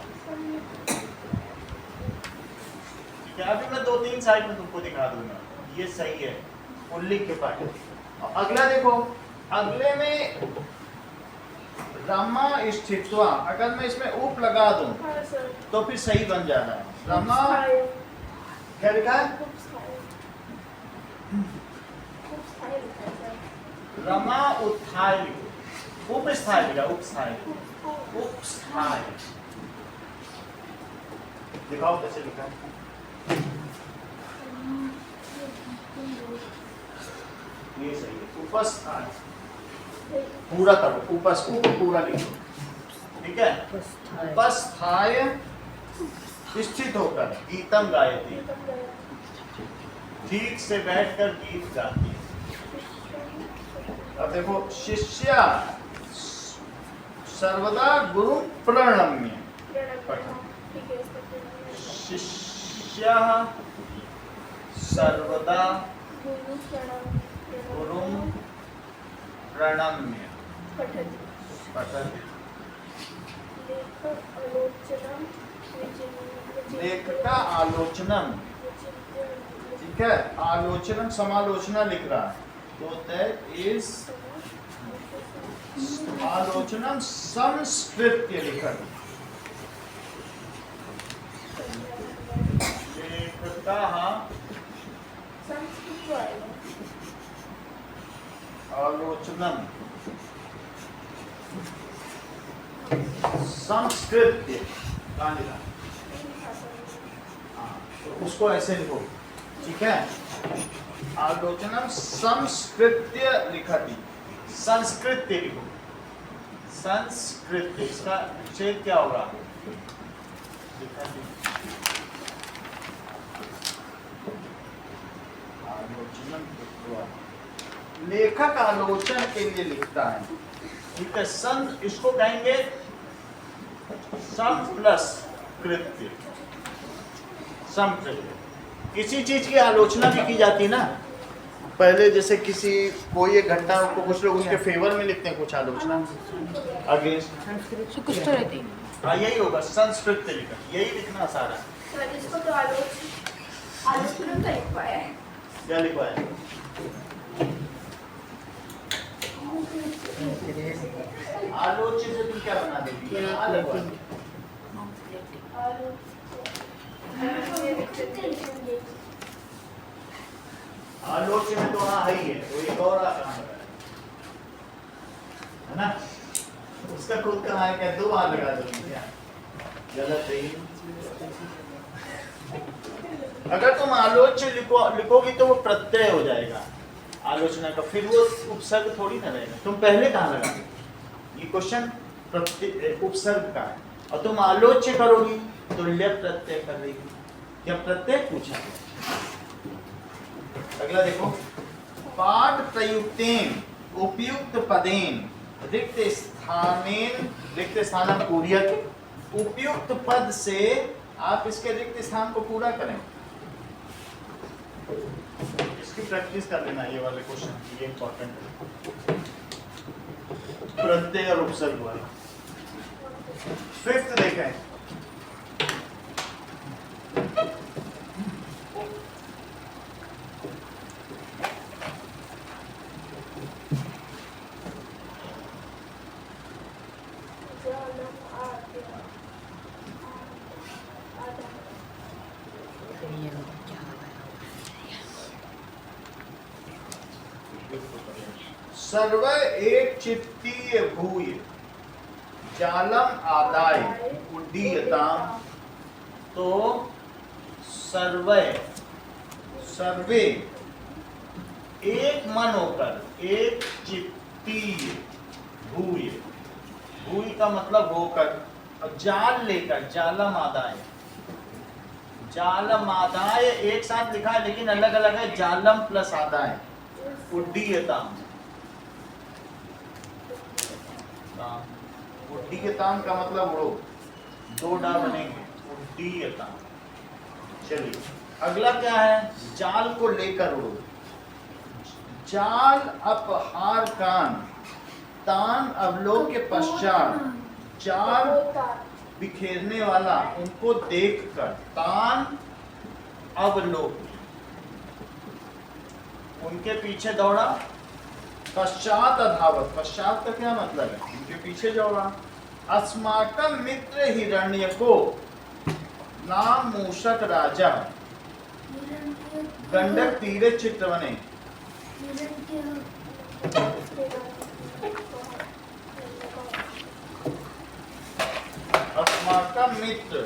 ठीक है, अभी मैं 2-3 साइड में तुमको दिखा दूंगा, ये सही है, उल्लिख्य पाठयति। और अगला देखो, अगले में रमा स्थित्वा, अगर मैं इसमें उप लगा दूं हाँ सर। तो फिर सही बन जाना है। रमा उपस्थाय, क्या लिखा है? उपस्थाय, उपस्थाय लिखा है सर। रमा उत्थाय लिखो, उपस्थाय लिखा, उपस्थाय, उपस्थाय दिखाओ कैसे लिखा है। ये सही है, उपस्थाय पूरा करो, उप पूरा लिखो। ठीक है, उपस्थाय स्थित होकर गीतम गायती, ठीक से बैठकर गीत गाती है। अब देखो, शिष्या सर्वदा गुरु प्रणम्य, शिष्य सर्वदा गुरु प्रणम्य पठति। लेख का आलोचनम, ठीक है, आलोचनम समालोचना लिख रहा है, तो दैट इज आलोचनम संस्कृत्य लिखत। लेखका आलोचनम संस्कृत्य, कहाँ लिखा? तो उसको ऐसे लिखो, ठीक है, आलोचनम संस्कृत्य लिखति, संस्कृत्य लिखो, संस्कृत्य, इसका विच्छेद क्या होगा? लिखति, आलोचनम कृत्वा। लेखक आलोचन के लिए लिखता है, ठीक है। संत इसको कहेंगे सम प्लस कृत्य, सम कृत्य। किसी चीज की आलोचना भी की जाती है ना, पहले जैसे किसी कोई एक घटना को कुछ लोग उसके फेवर में लिखते हैं, कुछ आलोचना अगेंस्ट, कुछ तो रहती है। हाँ यही होगा संस्कृत लिखा, यही लिखना सारा। सर इसको तो आलोचना तो लिख पाया है। क्या लिखवाया? आलोच्य से तुम क्या बना देगी? आलोच्य में तो हाँ है ही है, वो एक और काम है ना, उसका खुद कहाँ है, क्या दो बार लगा दोगे क्या? गलत है। अगर तुम आलोच्य लिखोगी तो वो प्रत्यय हो जाएगा आलोचना का, फिर वो उपसर्ग थोड़ी ना रहेगा। तुम पहले कहाँ लगाओगे? ये क्वेश्चन उपसर्ग का है, और तुम आलोच्य करोगी तो ल्य प्रत्यय कर रही, क्या प्रत्यय पूछा है। अगला देखो, पाठ प्रयुक्तेन उपयुक्त पदेन रिक्त स्थानेन, रिक्त स्थान पूर्यक, उपयुक्त पद से आप इसके रिक्त स्थान को पूरा करें। इसकी प्रैक्टिस कर लेना, ये वाले क्वेश्चन, ये इंपॉर्टेंट है, प्रत्यय और उपसर्ग वाला। फिफ्थ देखें, सर्व एक चित्तीय भूय जालम आदाय उड्डीयताम। तो सर्वे एक मन होकर, एक चित्तीय भूय, भूय का मतलब होकर, और जाल लेकर, जालम आदाय, जालम आदाय एक साथ लिखा है लेकिन अलग अलग है, जालम प्लस आदाय उड्डीयताम। उड्डीयताम का मतलब उड़ो, दो डा बनेंगे, उड्डीयताम। चलिए अगला क्या है, जाल को लेकर उड़ो, जाल अपहार कान, तान अवलोक के पश्चात, जाल बिखेरने वाला उनको देखकर, तान अवलोक उनके पीछे दौड़ा, पश्चात अधावत, पश्चात का क्या मतलब है, उनके पीछे दौड़ा। अस्माकम मित्र हिरण्यको नाम मूषक राजा, गंडक तीरे चित्रवने। अस्माकम मित्र,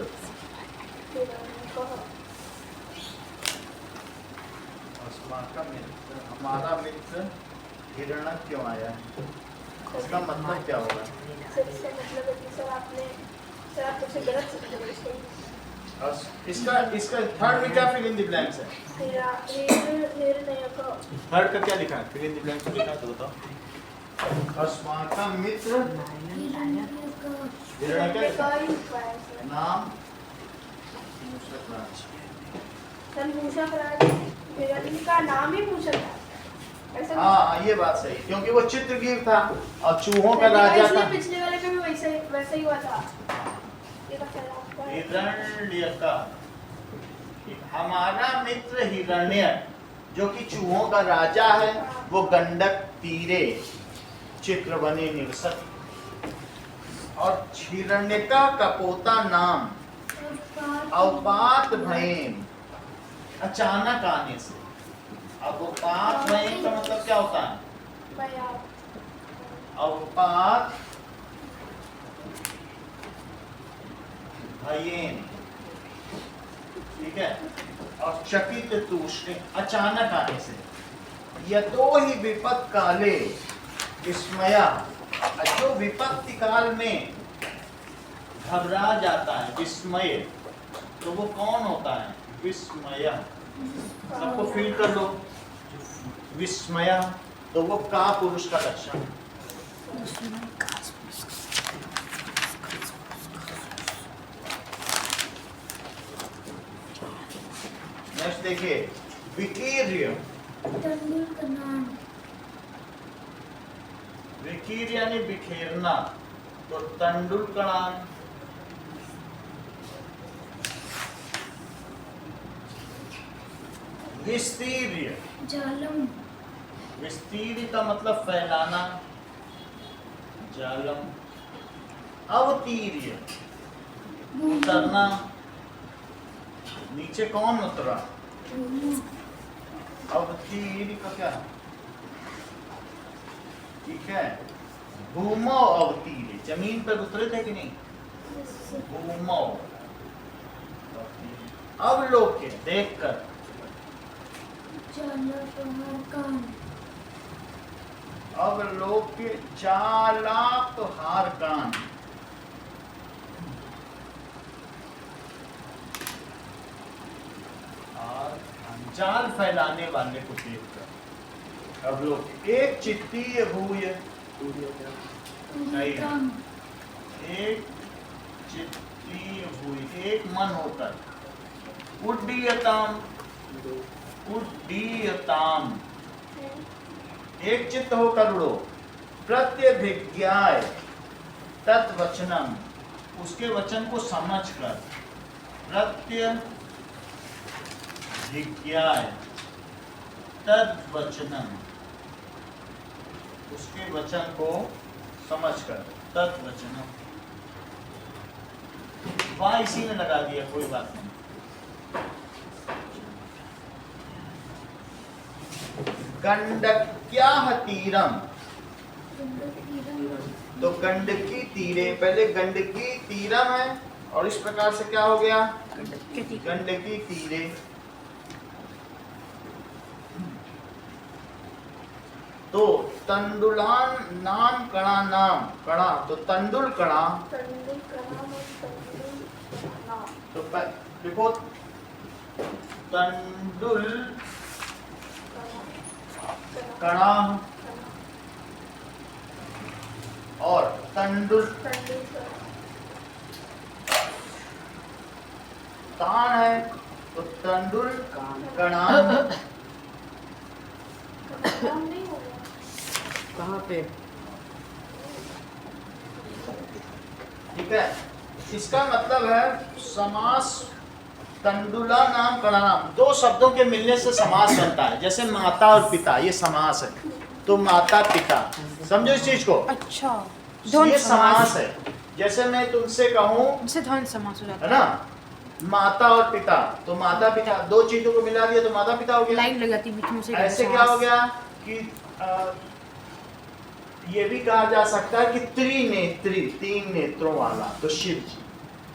अस्माकम मित्र, हमारा मित्र हिरण्यक क्यों आया है, इसका मतलब क्या होगा? सर इसका मतलब है कि सर आपने, सर आप कुछ गलत समझ। इसका थर्ड में क्या फिल इन द ब्लैंक्स है? थर्ड का क्या लिखा है, फिल इन द ब्लैंक्स लिखा है तो बताओ। अस्माकम मित्र हिरण्यक नाम मूषक राज। सर मूषक राज हिरण्य का नाम ही मूषक राज। हाँ ये बात सही, क्योंकि वो चित्रगीर था और चूहों का राजा था। पिछले वाले पे भी वैसे ही हुआ था। हिरण्यक, हमारा मित्र हिरण्यक जो कि चूहों का राजा है, वो गंडक तीरे चित्रवने निवसत। और हिरण्यका का पोता नाम अवपात भयेन, अचानक आने से। अवपात भयेन का मतलब क्या होता है? अवपात भयेन, ठीक है। और चकित तूष्णिम, अचानक आने से। यतो ही विपत काले विस्मया, जो विपत्ति काल में घबरा जाता है, विस्मय, तो वो कौन होता है? विस्मय। सबको फील कर लो, विस्मय तो वो का पुरुष का लक्षण है। नेक्स्ट देखिए, विकीर्य। विकीर्य यानी बिखेरना, तो तंडुलकणान। विस्तीर्य, जालम, विस्तीर्य का मतलब फैलाना, जालम। अवतीर्य, उतरना, नीचे कौन उतरा? अवतीर्य का क्या? ठीक है, भूमो अवतीर्य, जमीन पर उतरे थे कि नहीं? भूमो। अवलोक्य, देखकर। अवलोक्य, चालापहारकान। जाल फैलाने वाले को देखकर। अवलोक्य। एक चित्तीय भूय, नहीं, एक चित्तीय भूय, एक मन होकर। उड्डीयताम, उड्डीयताम, एक चित्त होकर उड़ो। प्रत्यभिज्ञाय तत्वचनम, उसके वचन को समझकर। प्रत्यभिज्ञाय तत्वचनम, उसके वचन को समझकर। तत्वचनम, वहां इसी में लगा दिया, कोई बात नहीं। गंडक्याः तीरम, तो गंडकी तीरे, पहले गंडकी तीरम है और इस प्रकार से क्या हो गया? गंडकी तीरे। तो तंडुलान नाम कणा नाम, कणा तो तंडुल कणा, तो देखो तंडुल कणा और तंडुल तान है, तो तंडुल कणा। कहाँ पे? ठीक है, इसका मतलब है समास तंडुला नाम कणा नाम, दो शब्दों के मिलने से समास बनता है। जैसे माता और पिता, ये समास है, तो माता पिता, समझो इस चीज को। अच्छा, ये समास है। जैसे मैं तुमसे कहूँ, इससे द्वंद्व समास हो जाता है ना, माता और पिता, तो माता पिता, दो चीजों को मिला दिया तो माता पिता हो है। गया। लाइन लग जाती बीच में से। ऐसे क्या हो गया कि ये भी कहा जा सकता है कि त्रिनेत्री, तीन नेत्रों वाला, तो शिव जी,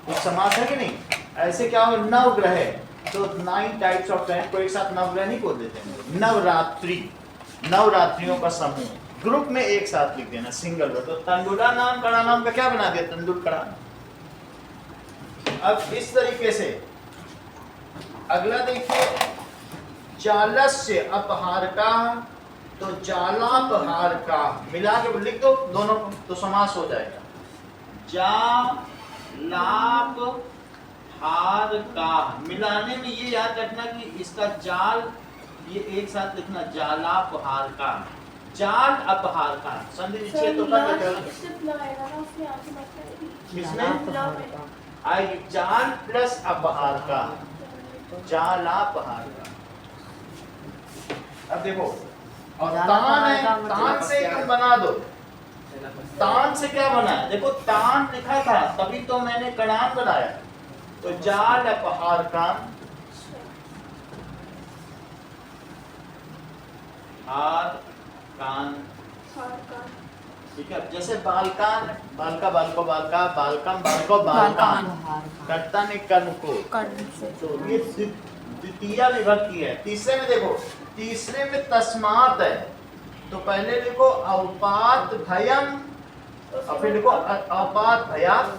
तो समास है कि नहीं। ऐसे क्या हो, नवग्रह, तो 9 टाइप्स ऑफ प्लैनेट को एक साथ नवग्रह नहीं बोल देते हैं। नवरात्रि, नवरात्रियों का समूह, ग्रुप में एक साथ लिख देना, सिंगल वर्ड। तो तंडुला नाम कणा नाम का क्या बना दिया? तंडुल कणा। अब इस तरीके से अगला देखिए, जालस्य अपहारका, तो जालापहारका मिला के लिख दो दोनों को, तो समास हो जाएगा। जालाप हार का, मिलाने में ये याद रखना कि इसका जाल, ये एक साथ लिखना, जालापहार का, जाल अपहार का। संधि विच्छेद तो कर देते हो, इसमें आएगी जाल प्लस अपहार का, जालापहार का। अब देखो, और तान है, तान से तुम बना दो। तान से क्या बना है? देखो तान लिखा था तभी तो मैंने कणान बनाया, तो जाल अपहार का, हार कान, ठीक है। जैसे बालकान, बालका बालको बालका, बालकम बालको बालकान, कर्ता ने कर्म को, तो ये द्वितीय विभक्ति है। तीसरे में देखो, तीसरे में तस्मात है, तो पहले लिखो अवपात भयम, और फिर लिखो अवपात भयात।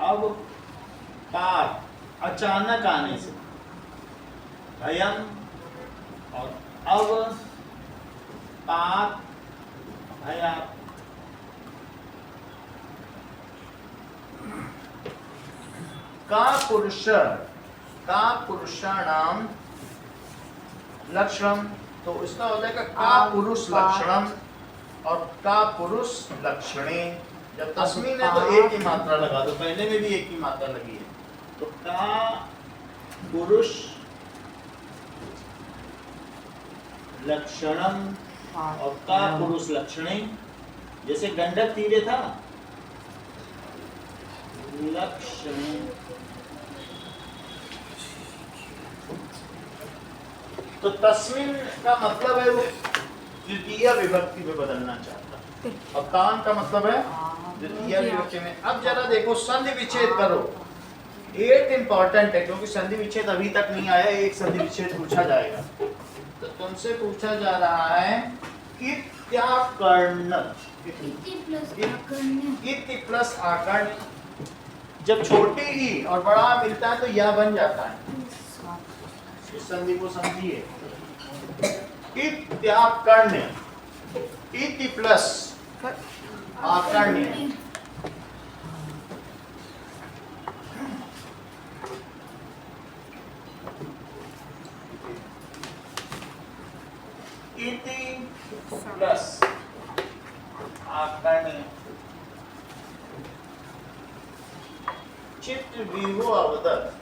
अब पात, अचानक आने से, भयम, और अब पात हयात का पुरुषाणाम लक्षणम, तो इसका हो जाएगा का पुरुष लक्षणम और का पुरुष लक्षणे। जब तस्मीन है तो एक ही मात्रा लगा दो, पहले में भी एक ही मात्रा लगी है, तो का पुरुष लक्षणम और का पुरुष लक्षणे। जैसे गंडक तीरे था लक्षणे, तो तस्मीन का मतलब है वो द्वितीय विभक्ति में बदलना चाहता है, और कान का मतलब है द्वितीय विभक्ति में। अब जरा देखो संधि विच्छेद करो, एक इम्पोर्टेंट है क्योंकि संधि विच्छेद अभी तक नहीं आया, एक संधि विच्छेद पूछा जाएगा। तो तुमसे पूछा जा रहा है इत्याकर्ण, इति प्लस आकर्ण। जब छोटी ही और बड़ा मिलता है तो यह बन जाता है, इस संधि को समझिए। इत्याकर्ण, इति प्लस आकर्ण, इति प्लस आकर्ण, चित्त विभो अवदत,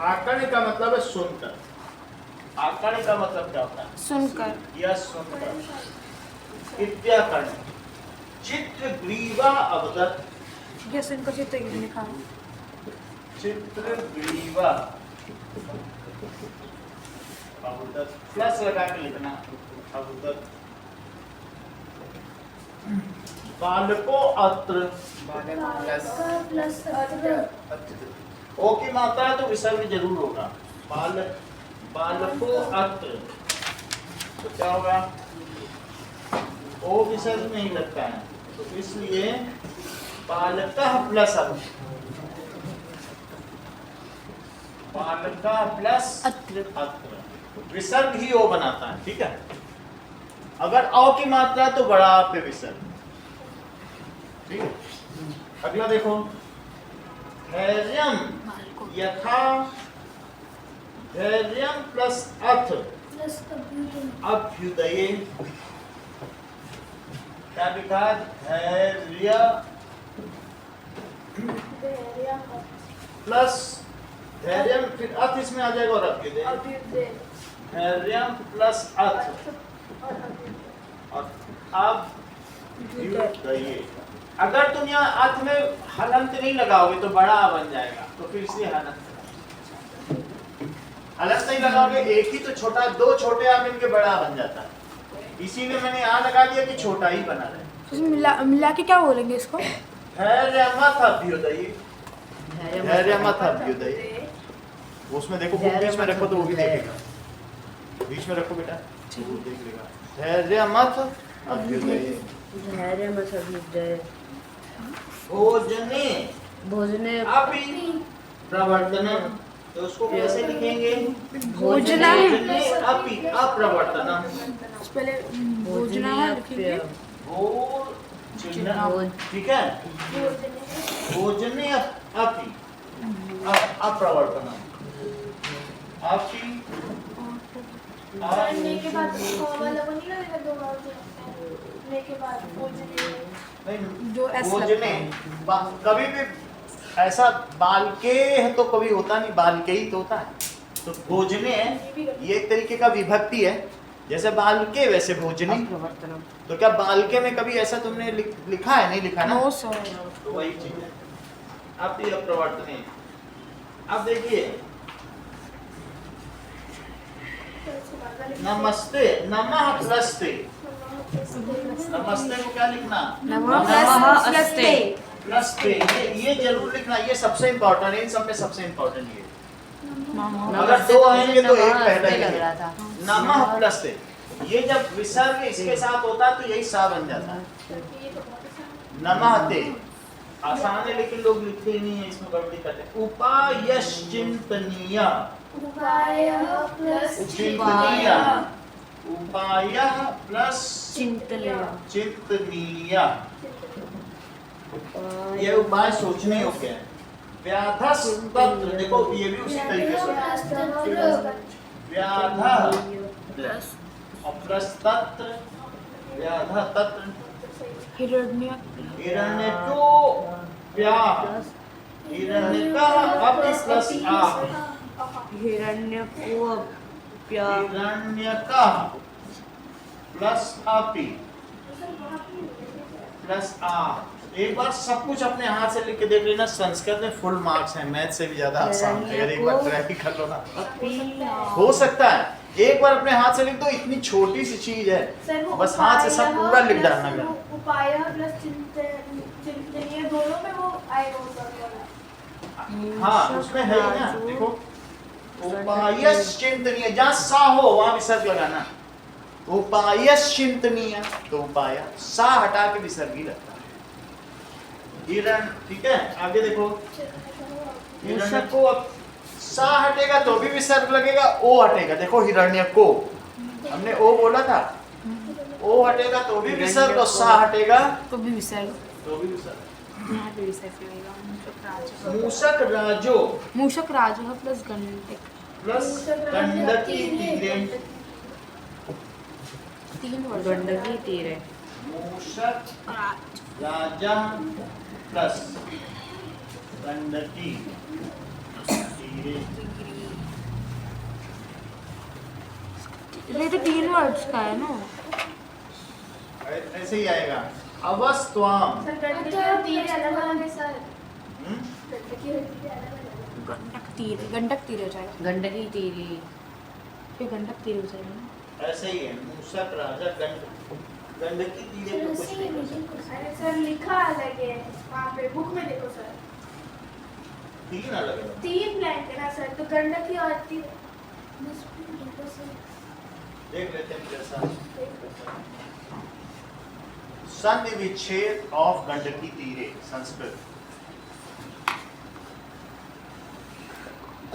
आकर्ण का मतलब है सुनकर। आकर्ण का मतलब क्या होता है? सुनकर। या सुनकर। इत्याकर्ण, चित्र ग्रीवा अवदत, ये सुनकर चित्र लिखा है। चित्र ग्रीवा अवदत, प्लस लगा के लिखना अवदत। बालको अत्र, ओ की मात्रा है तो विसर्ग जरूर होगा। बालको अत्र, तो क्या होगा? ओ विसर्ग नहीं लगता है, तो इसलिए बालकः प्लस अत्र, बालकः प्लस अत्र, विसर्ग ही ओ बनाता है। ठीक है, अगर औ की मात्रा तो बड़ा आ पे विसर्ग। ठीक है, अगला देखो, धैर्यम यथा, धैर्यम प्लस अथ अभ्युदये, क्या लिखा? धैर्य प्लस धैर्यम, फिर अथ इसमें आ जाएगा और अभ्युदय। धैर्यम प्लस अथ और अभ्युदये। अगर तुम यहाँ अर्थ में हलंत नहीं लगाओगे तो बड़ा आ बन जाएगा, तो फिर इसलिए हलंत नहीं लगाओगे, एक ही तो छोटा, दो छोटे आ मिलके बड़ा बन जाता है। इसीलिए मैंने यहाँ लगा दिया कि छोटा ही बना रहे। मिला के क्या बोलेंगे इसको? धैर्यमथ अभ्युदये, धैर्यमथ अभ्युदये। उसमें देखो, बीच में रखो तो वो भी देखेगा, बीच में रखो बेटा, वो देख लेगा। धैर्यमथ अभ्युदये, धैर्यमथ अभ्युदये। भोजने, भोजने अपि प्रवर्तनम, तो उसको कैसे लिखेंगे? भोजना, भोजने अपि अप्रवर्तनम। पहले भोजना लिखेंगे, भोजना, ठीक है, भोजने अपि अप्रवर्तनम, अपि करने के बाद वाला वो नहीं लगेगा, दो बार करने के बाद भोजने, नहीं, जो एस भोजने कभी भी ऐसा बालके है तो कभी होता नहीं, बालके ही तो होता है। तो भोजने ये एक तरीके का विभक्ति है, जैसे बालके वैसे भोजने। तो क्या बालके में कभी ऐसा तुमने लिखा है? नहीं लिखा ना, नो सर। तो वही चीज है। अब ये प्रवर्तने, अब देखिए, नमस्ते, नमः प्लस्ते, नमस्ते को क्या लिखना? नमस्ते। प्लस्ते, ये जरूर लिखना, ये सबसे इम्पोर्टेंट है, इन सब में सबसे इम्पोर्टेंट ये। अगर दो आएंगे तो एक पहले ही लग रहा था, नमः प्लस ते। ये जब विसर्ग इसके साथ होता है तो यही सा बन जाता है। नमः ते आसान है लेकिन लोग लिखते ही नहीं है, इसमें गड़बड़ी करते हैं। उपायश्चिंतनीय, उपायः प्लस चिंतनीय, उपायः प्लस चिंतनीय। चिंतनीय, ये उपाय सोचने योग्य है। व्याधस्तत्र, देखो ये भी उसी तरीके से व्याध प्लस अप्रस्तत्र, व्याध तत्र, हिरण्य हिरण्यको व्या, हिरण्यका अपि प्लस आ, हिरण्यकोऽप्य हिरण्यका प्लस अपि प्लस आ। एक बार सब कुछ अपने हाथ से लिख के देख लेना, संस्कृत में फुल मार्क्स हैं, मैथ से भी ज्यादा आसान है। अगर एक बार ट्राई ही कर लो ना, हो सकता है एक बार अपने हाथ से लिख दो, इतनी छोटी सी चीज है, बस हाथ से सब पूरा लिख डालना है। उपाय प्लस चिंतनीय दोनों में वो आएगा उसका। हाँ उसमें है ही ना, देखो उपायश्चिंतनीय, जहाँ सा हो वहाँ विसर्ग लगाना। उपायश्चिंतनीय तो उपाय, सा हटा के विसर्ग ही लगता है। हिरण, ठीक है आगे देखो, हिरण्य को अब सा हटेगा तो भी विसर्ग लगेगा, ओ हटेगा, देखो हिरण्य को हमने ओ बोला था, ओ हटेगा तो भी विसर्ग और सा हटेगा तो भी विसर्ग, तो भी विसर्ग। यहाँ पे विसर्ग लगेगा। मूषक राजो मूषक राजः प्लस गंडक, प्लस गंडकी तीरे, तीन वर्ड गंडकी तीरे। मूषक राज राजा प्लस गंडकी तीरे। ये तो तीन वर्ड्स का है ना। ऐसे ही आएगा। अवस्त्वाम, सर गंडकी और तीर अलग अलग है सर। हम्म? गंडकी और तीर अलग अलग है। गंडक तीर हो जाएगा, गंडकी तीरी। फिर गंडक तीर हो जाएगा ना। ऐसे ही है, मूषक राजा गंडकी तीरे तो कुछ नहीं कर सकते। अरे सर लिखा अलग है वहाँ पे बुक में देखो सर, तीन अलग है। तीन ब्लैंक है ना सर, तो गंडकी और तीर देख लेते हैं कैसा। संधि विच्छेद ऑफ गंडकी तीरे, संस्कृत।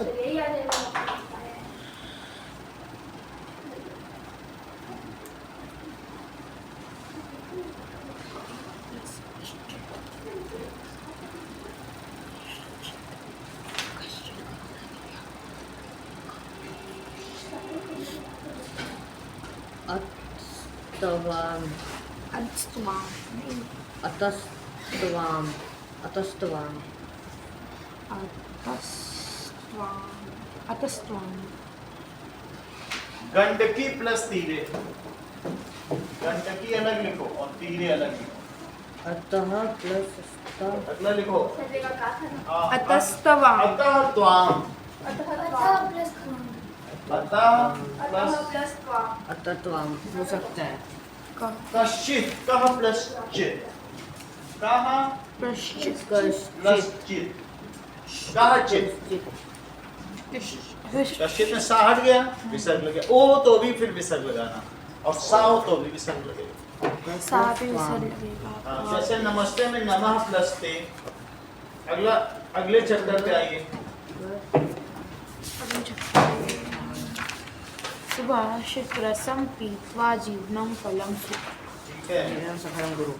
यही आ जाएगा। अतस्त्वाम, अस्तवाम, अतस्त्वाम, अतस्त्वाम, अतस्त्वाम, अतस्त्वाम। गंडकी प्लस तीरे, गंडकी अलग लिखो और तीरे अलग लिखो। अतः प्लस स्त, अगला लिखो सर देखा कहा था ना। अतस्त्वाम, अतः त्वाम, अतः प्लस अतः प्लस प्लस अतत्वाम हो सकता है। कश्चित, कह प्लस चित, कह पश्चित, प्लस कश्चित, चित, कह चित। कश्चित में सा हट गया, विसर्ग लगे, ओ तो भी फिर विसर्ग लगाना, और सा हो तो भी विसर्ग लगेगा। सा पे विसर्ग लगेगा। हाँ, जैसे नमस्ते में नमः प्लस ते। अगला, अगले चैप्टर पे आइए। सुभाषित रसम पीत्वा जीवनम फलम सुख। ठीक है, मेरा सफलम गुरु।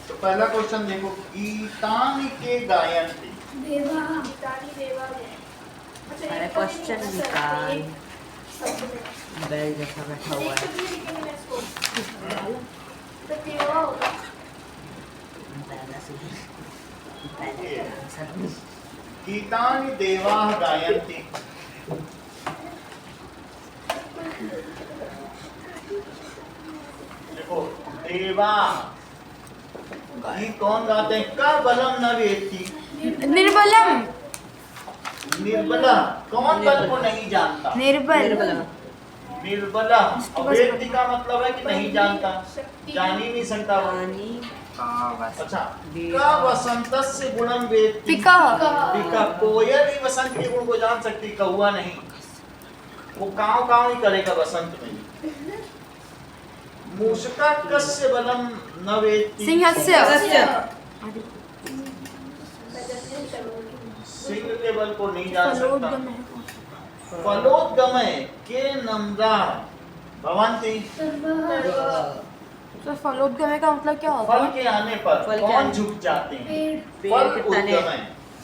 तो पहला क्वेश्चन देखो, गीतानि के गायन्ति। देवा गीतानि देवा है। अच्छा अरे ये क्वेश्चन निकाल, सब बैल जैसा बैठा हुआ है। तो देवा होगा। पहला से ही, पहले का आंसर। गीतानि देवाः गायन्ति। देखो देवा, ये कौन गाते हैं? का बलम न वेत्ति। निर्बलम, निर्बला, कौन बल को नहीं जानता? निर्बल, निर्बला, अवेत्ति का मतलब है कि नहीं जानता, शक्ति। जान ही नहीं सकता वो। पानी अच्छा, का वसंतस्य गुणं वेत्ति। पिका पिका, कोयल ही वसंत के गुण को जान सकती, कौवा नहीं। वो काव काव ही करेगा वसंत में। मूषका कस्य बलं न वेत्ति। सिंहस्य सिंह के बल को नहीं जान सकता। फलोद्गमय के नम्रा भवन्ति। तो फलोद्गमय का मतलब क्या होता फल है? के आने पर फल के कौन आने- झुक जाते हैं? पेड़ फल पेड़ के तने। उद्गमय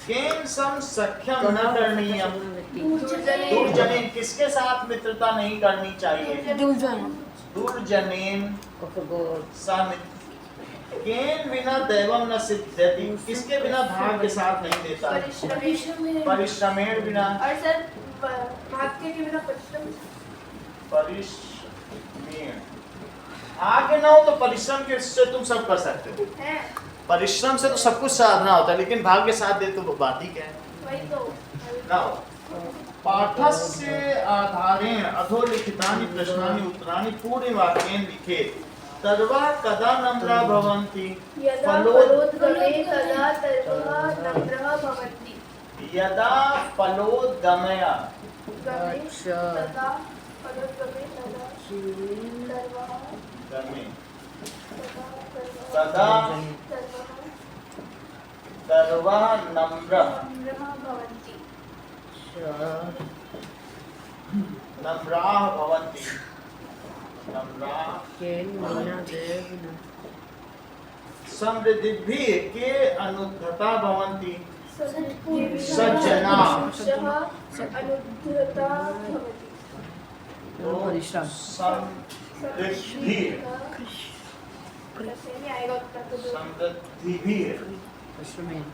केन सम सख्यम न करणीयम। दुर्जनेन किसके साथ मित्रता नहीं करनी चाहिए? दुर्जन दुर्जनेन सामित्र। केन बिना दैवम न सिद्ध्यति। किसके बिना भाग्य साथ नहीं देता? परिश्रमेण बिना। और सर भाग्य के बिना परिश्रम परिश्रमेण, भाग्य ना हो तो परिश्रम के से तुम सब कर सकते हो। है, परिश्रम से तो सब कुछ साधना होता है, लेकिन भाग्य साथ दे तो वो बात ही क्या है वही तो। ना। पाठस्य आधारेण अधोलिखितानि प्रश्नानि उत्तराणि पूर्ण वाक्येन लिखेत्। तर्वा कदा नम्रा भवन्ति। यदा फलोद्गमे तदा तर्वः नम्रः भवन्ति। यदा फलोद्गमय गमे अच्छा। तदा फलोद्गमे तदा तर्वः गमे तदा तदा तर्वा नम्र नम्रः भवन्ति। नम्राः भवन्ति। नम्राः समृद्धिभिः के अनुद्धता भवन्ति। सज्जना अनुद्धता भवति। तो परिश्रम। समृद्धिभिः ऐसे नहीं आएगा उत्तर तो दो। समृद्धिभिः अश्वमेध।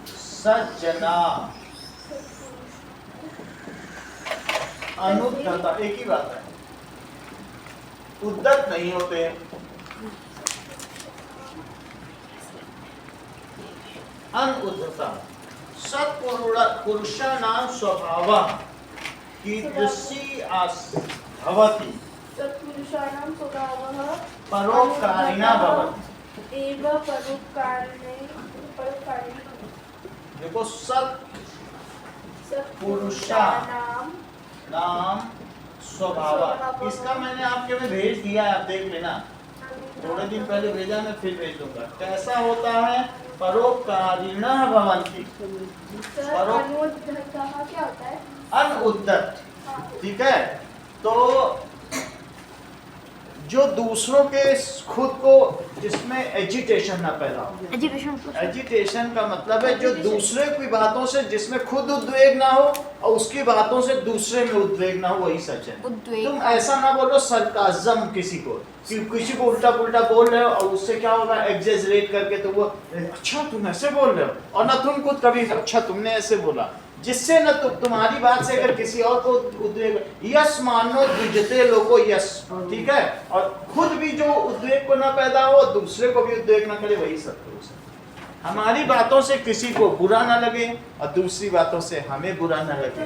सज्जना अनुद्धता एक ही बात है, उद्दत नहीं होते। अनुद्धता सत्पुरुषाणां स्वभावः कीदृशी भवति। सत्पुरुषाणां स्वभावः परोपकारिणा भवति। एव परोपकारिणे देखो, सत्पुरुषाणां नाम स्वभाव, इसका मैंने आपके में भेज दिया है, आप देख लेना। थोड़े दिन पहले भेजा, मैं फिर भेज दूंगा। कैसा होता है? परोपकारिणः भवन्ति। अनुद्धतः क्या होता है? अनुद्धत, ठीक है। तो जो दूसरों के खुद को जिसमें एजिटेशन ना पैदा हो। एजिटेशन का मतलब है जो दूसरे की बातों से जिसमें खुद उद्वेग ना हो और उसकी बातों से दूसरे में उद्वेग ना हो, वही सच है। तुम ऐसा ना बोलो सरकाज़म किसी को, कि किसी को उल्टा पुल्टा बोल रहे हो और उससे क्या होगा, एग्जेजरेट करके तो वो अच्छा तुम ऐसे बोल रहे हो, और ना तुम खुद कभी अच्छा तुमने ऐसे बोला, जिससे न तुम्हारी बात से अगर किसी और को उद्वेग, यस मानो द्विजते लोको यस, ठीक है। और खुद भी जो उद्वेग को ना पैदा हो, दूसरे को भी उद्वेग ना करे, वही सत्पुरुष है। हमारी बातों से किसी को बुरा ना लगे और दूसरी बातों से हमें बुरा ना लगे।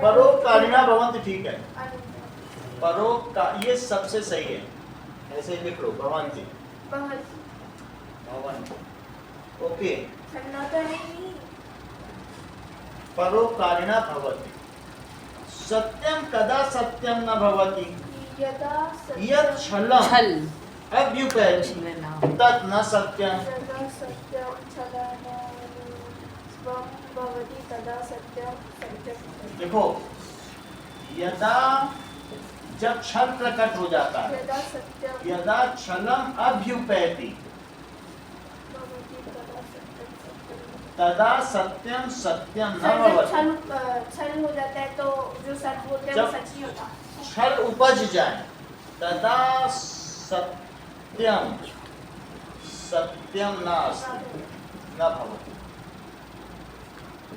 परोपकारिणा भवन्ति, ठीक है। परोपकार, ये सबसे सही है, ऐसे लिख लो, भवन्ति भवन्ति, ओके। परोपकारिणा भवति। सत्यम कदा सत्यम न भवति। यत् छलम अभ्युपैति तत् न सत्यम। देखो, यदा जब छल प्रकट हो जाता है, यदा छलम अभ्युपैति तदा सत्यम सत्यम न भवति। छल हो जाता है तो जो सच बोलते हैं वो सच नहीं होता। छल उपज जाए तदा सत्यम सत्यम नास्ति न भवति,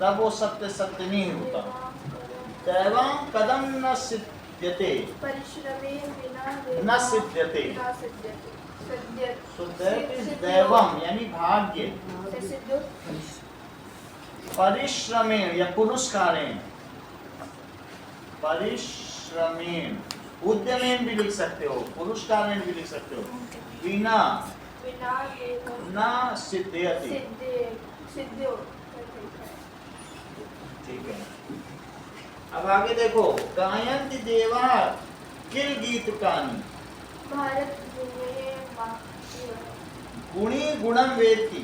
तब वो सत्य सत्य नहीं होता। दैवं कदम न सिद्ध्यते, न सिद्ध्यते। So that is दैवम यानी भाग्य। परिश्रमेण या पुरस्कारेण, परिश्रमेण उद्यमेन भी लिख सकते हो, पुरुषकारेण भी लिख सकते हो। विना विना देवं न सिद्ध्यति। सिद्ध्यो। ठीक है, अब आगे देखो, गायन्ति देवा किल गीतकानि। भारत भूमे वाक्य गुणी गुणम वेत्ति।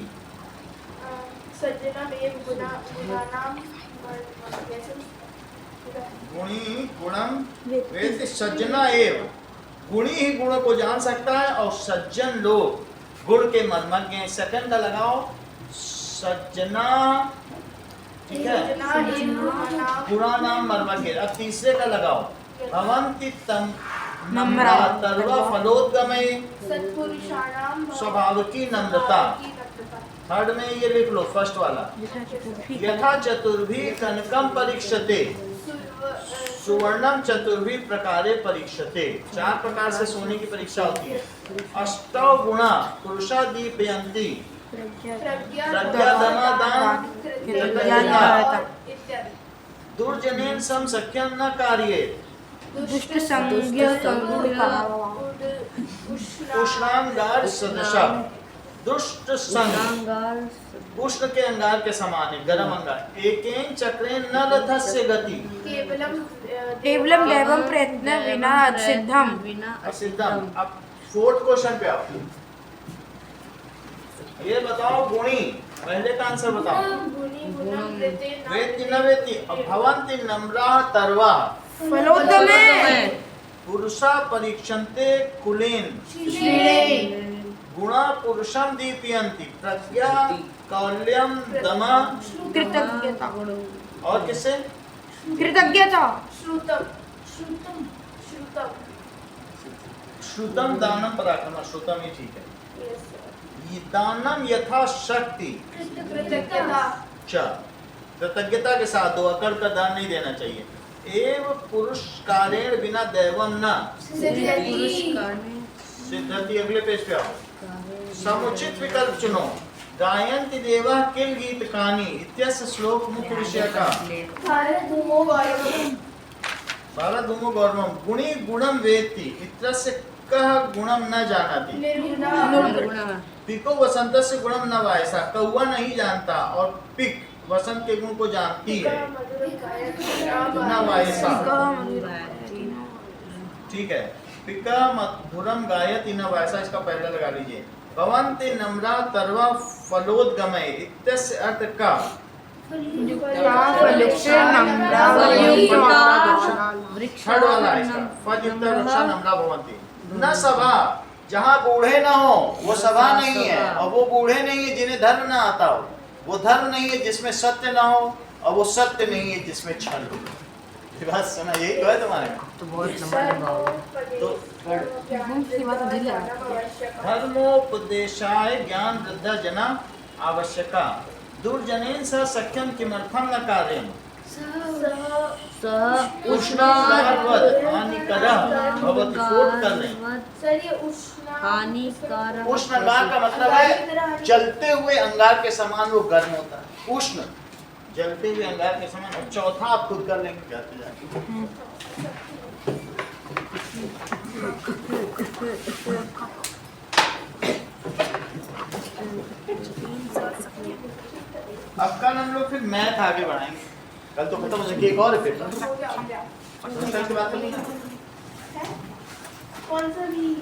सज्जनमेव गुणानां गुणी गुणम वेत्ति, सज्जना एव। गुणी ही गुणों को जान सकता है और सज्जन लोग गुण के मर्मज्ञ हैं। सेकंड का लगाओ, सज्जना, ठीक है, गुणा नाम मर्मज्ञ। अब तीसरे का लगाओ, भवन्ति तम नम्रा तर्वा फलोद्गमे, सत्पुरुषाणां स्वभाव की नम्रता। थर्ड में ये लिख लो, फर्स्ट वाला, यथा चतुर्भी कनकम परीक्षते सुवर्णम चतुर्भी प्रकारे परीक्षते। 4 प्रकार से सोने की परीक्षा होती है। अष्टौ गुणा पुरुषा दीपयन्ति, प्रज्ञा दमा दान कृतज्ञता। दुर्जनेन सम सख्यं न कार्येत, दुष्ट संज्ञ उष्णांगार सदृशा। दुष्ट संग उष्ण के अंगार के समान है, गर्म अंगार। एकेन चक्रेन न रथस्य गति, केवलम दैवम प्रयत्न विना सिद्धम। असिद्धम। अब फोर्थ क्वेश्चन पे आओ, ये बताओ गुणी, पहले का आंसर बताओ। वेत्ति न वेत्ति। अब भवन्ति नम्रा तर्वा फलोद्गमे पुरुषा परीक्षन्ते कुलेन, गुणा पुरुषम दीपयन्ति, प्रज्ञा कौल्यम दमा कृतज्ञता। और किससे? कृतज्ञता। श्रुतम दानम पराक्रम। श्रुतम ही ठीक है। ये दानम यथा शक्ति च, कृतज्ञता के साथ दो, अकड़ का दान नहीं देना चाहिए। एव पुरुषकारेण बिना दैवम न सिद्धति। अगले पेज पे आओ, समुचित विकल्प चुनो। गायन्ति देवा किल गीतकानि इत्यस्य श्लोक मुख्य विषय का। भारत धूमो गौरवम। गुणी गुणम वेत्ति इत्यस्य कः गुणम न जानाति। पिको वसंतस्य गुणम न वायसा, कौवा नहीं जानता और पिक वसंत के गुण को जानती है। न वायसा, ठीक है। पिका मधुरम गायति न वायसा, इसका पहला लगा लीजिए। भवन्ति नम्रा तर्वा फलोद्गमे इत्यस्य अर्थ का। थर्ड वाला है इसका, फलयुक्त वृक्षा नम्रा भवन्ति। न सभा, जहाँ बूढ़े ना हो वो सभा नहीं है, और वो बूढ़े नहीं है जिन्हें धर्म ना आता हो। वो धर्म नहीं है जिसमें सत्य ना हो, और वो सत्य नहीं है जिसमें छल हो। ये बात सुना, यही तो है तुम्हारे। तो बहुत तो धर्मोपदेशाय ज्ञान वृद्धा जना आवश्यका। दुर्जनेन सह सख्यम किमर्थम न कार्यम। उष्णार्वत् हानिकरः भवति। फोर्थ कर लें। सर ये उष्ण उष्ण अंगार का मतलब है जलते हुए अंगार के समान वो गर्म होता है। उष्ण, जलते हुए अंगार के समान। और चौथा आप खुद कर लेंगे, जाते जाते। अब कल हम लोग फिर मैथ आगे बढ़ाएंगे। कल तो खत्म हो जाएगी, एक और पेपर। हो गया। कल की बात करेंगे। कौन सा भी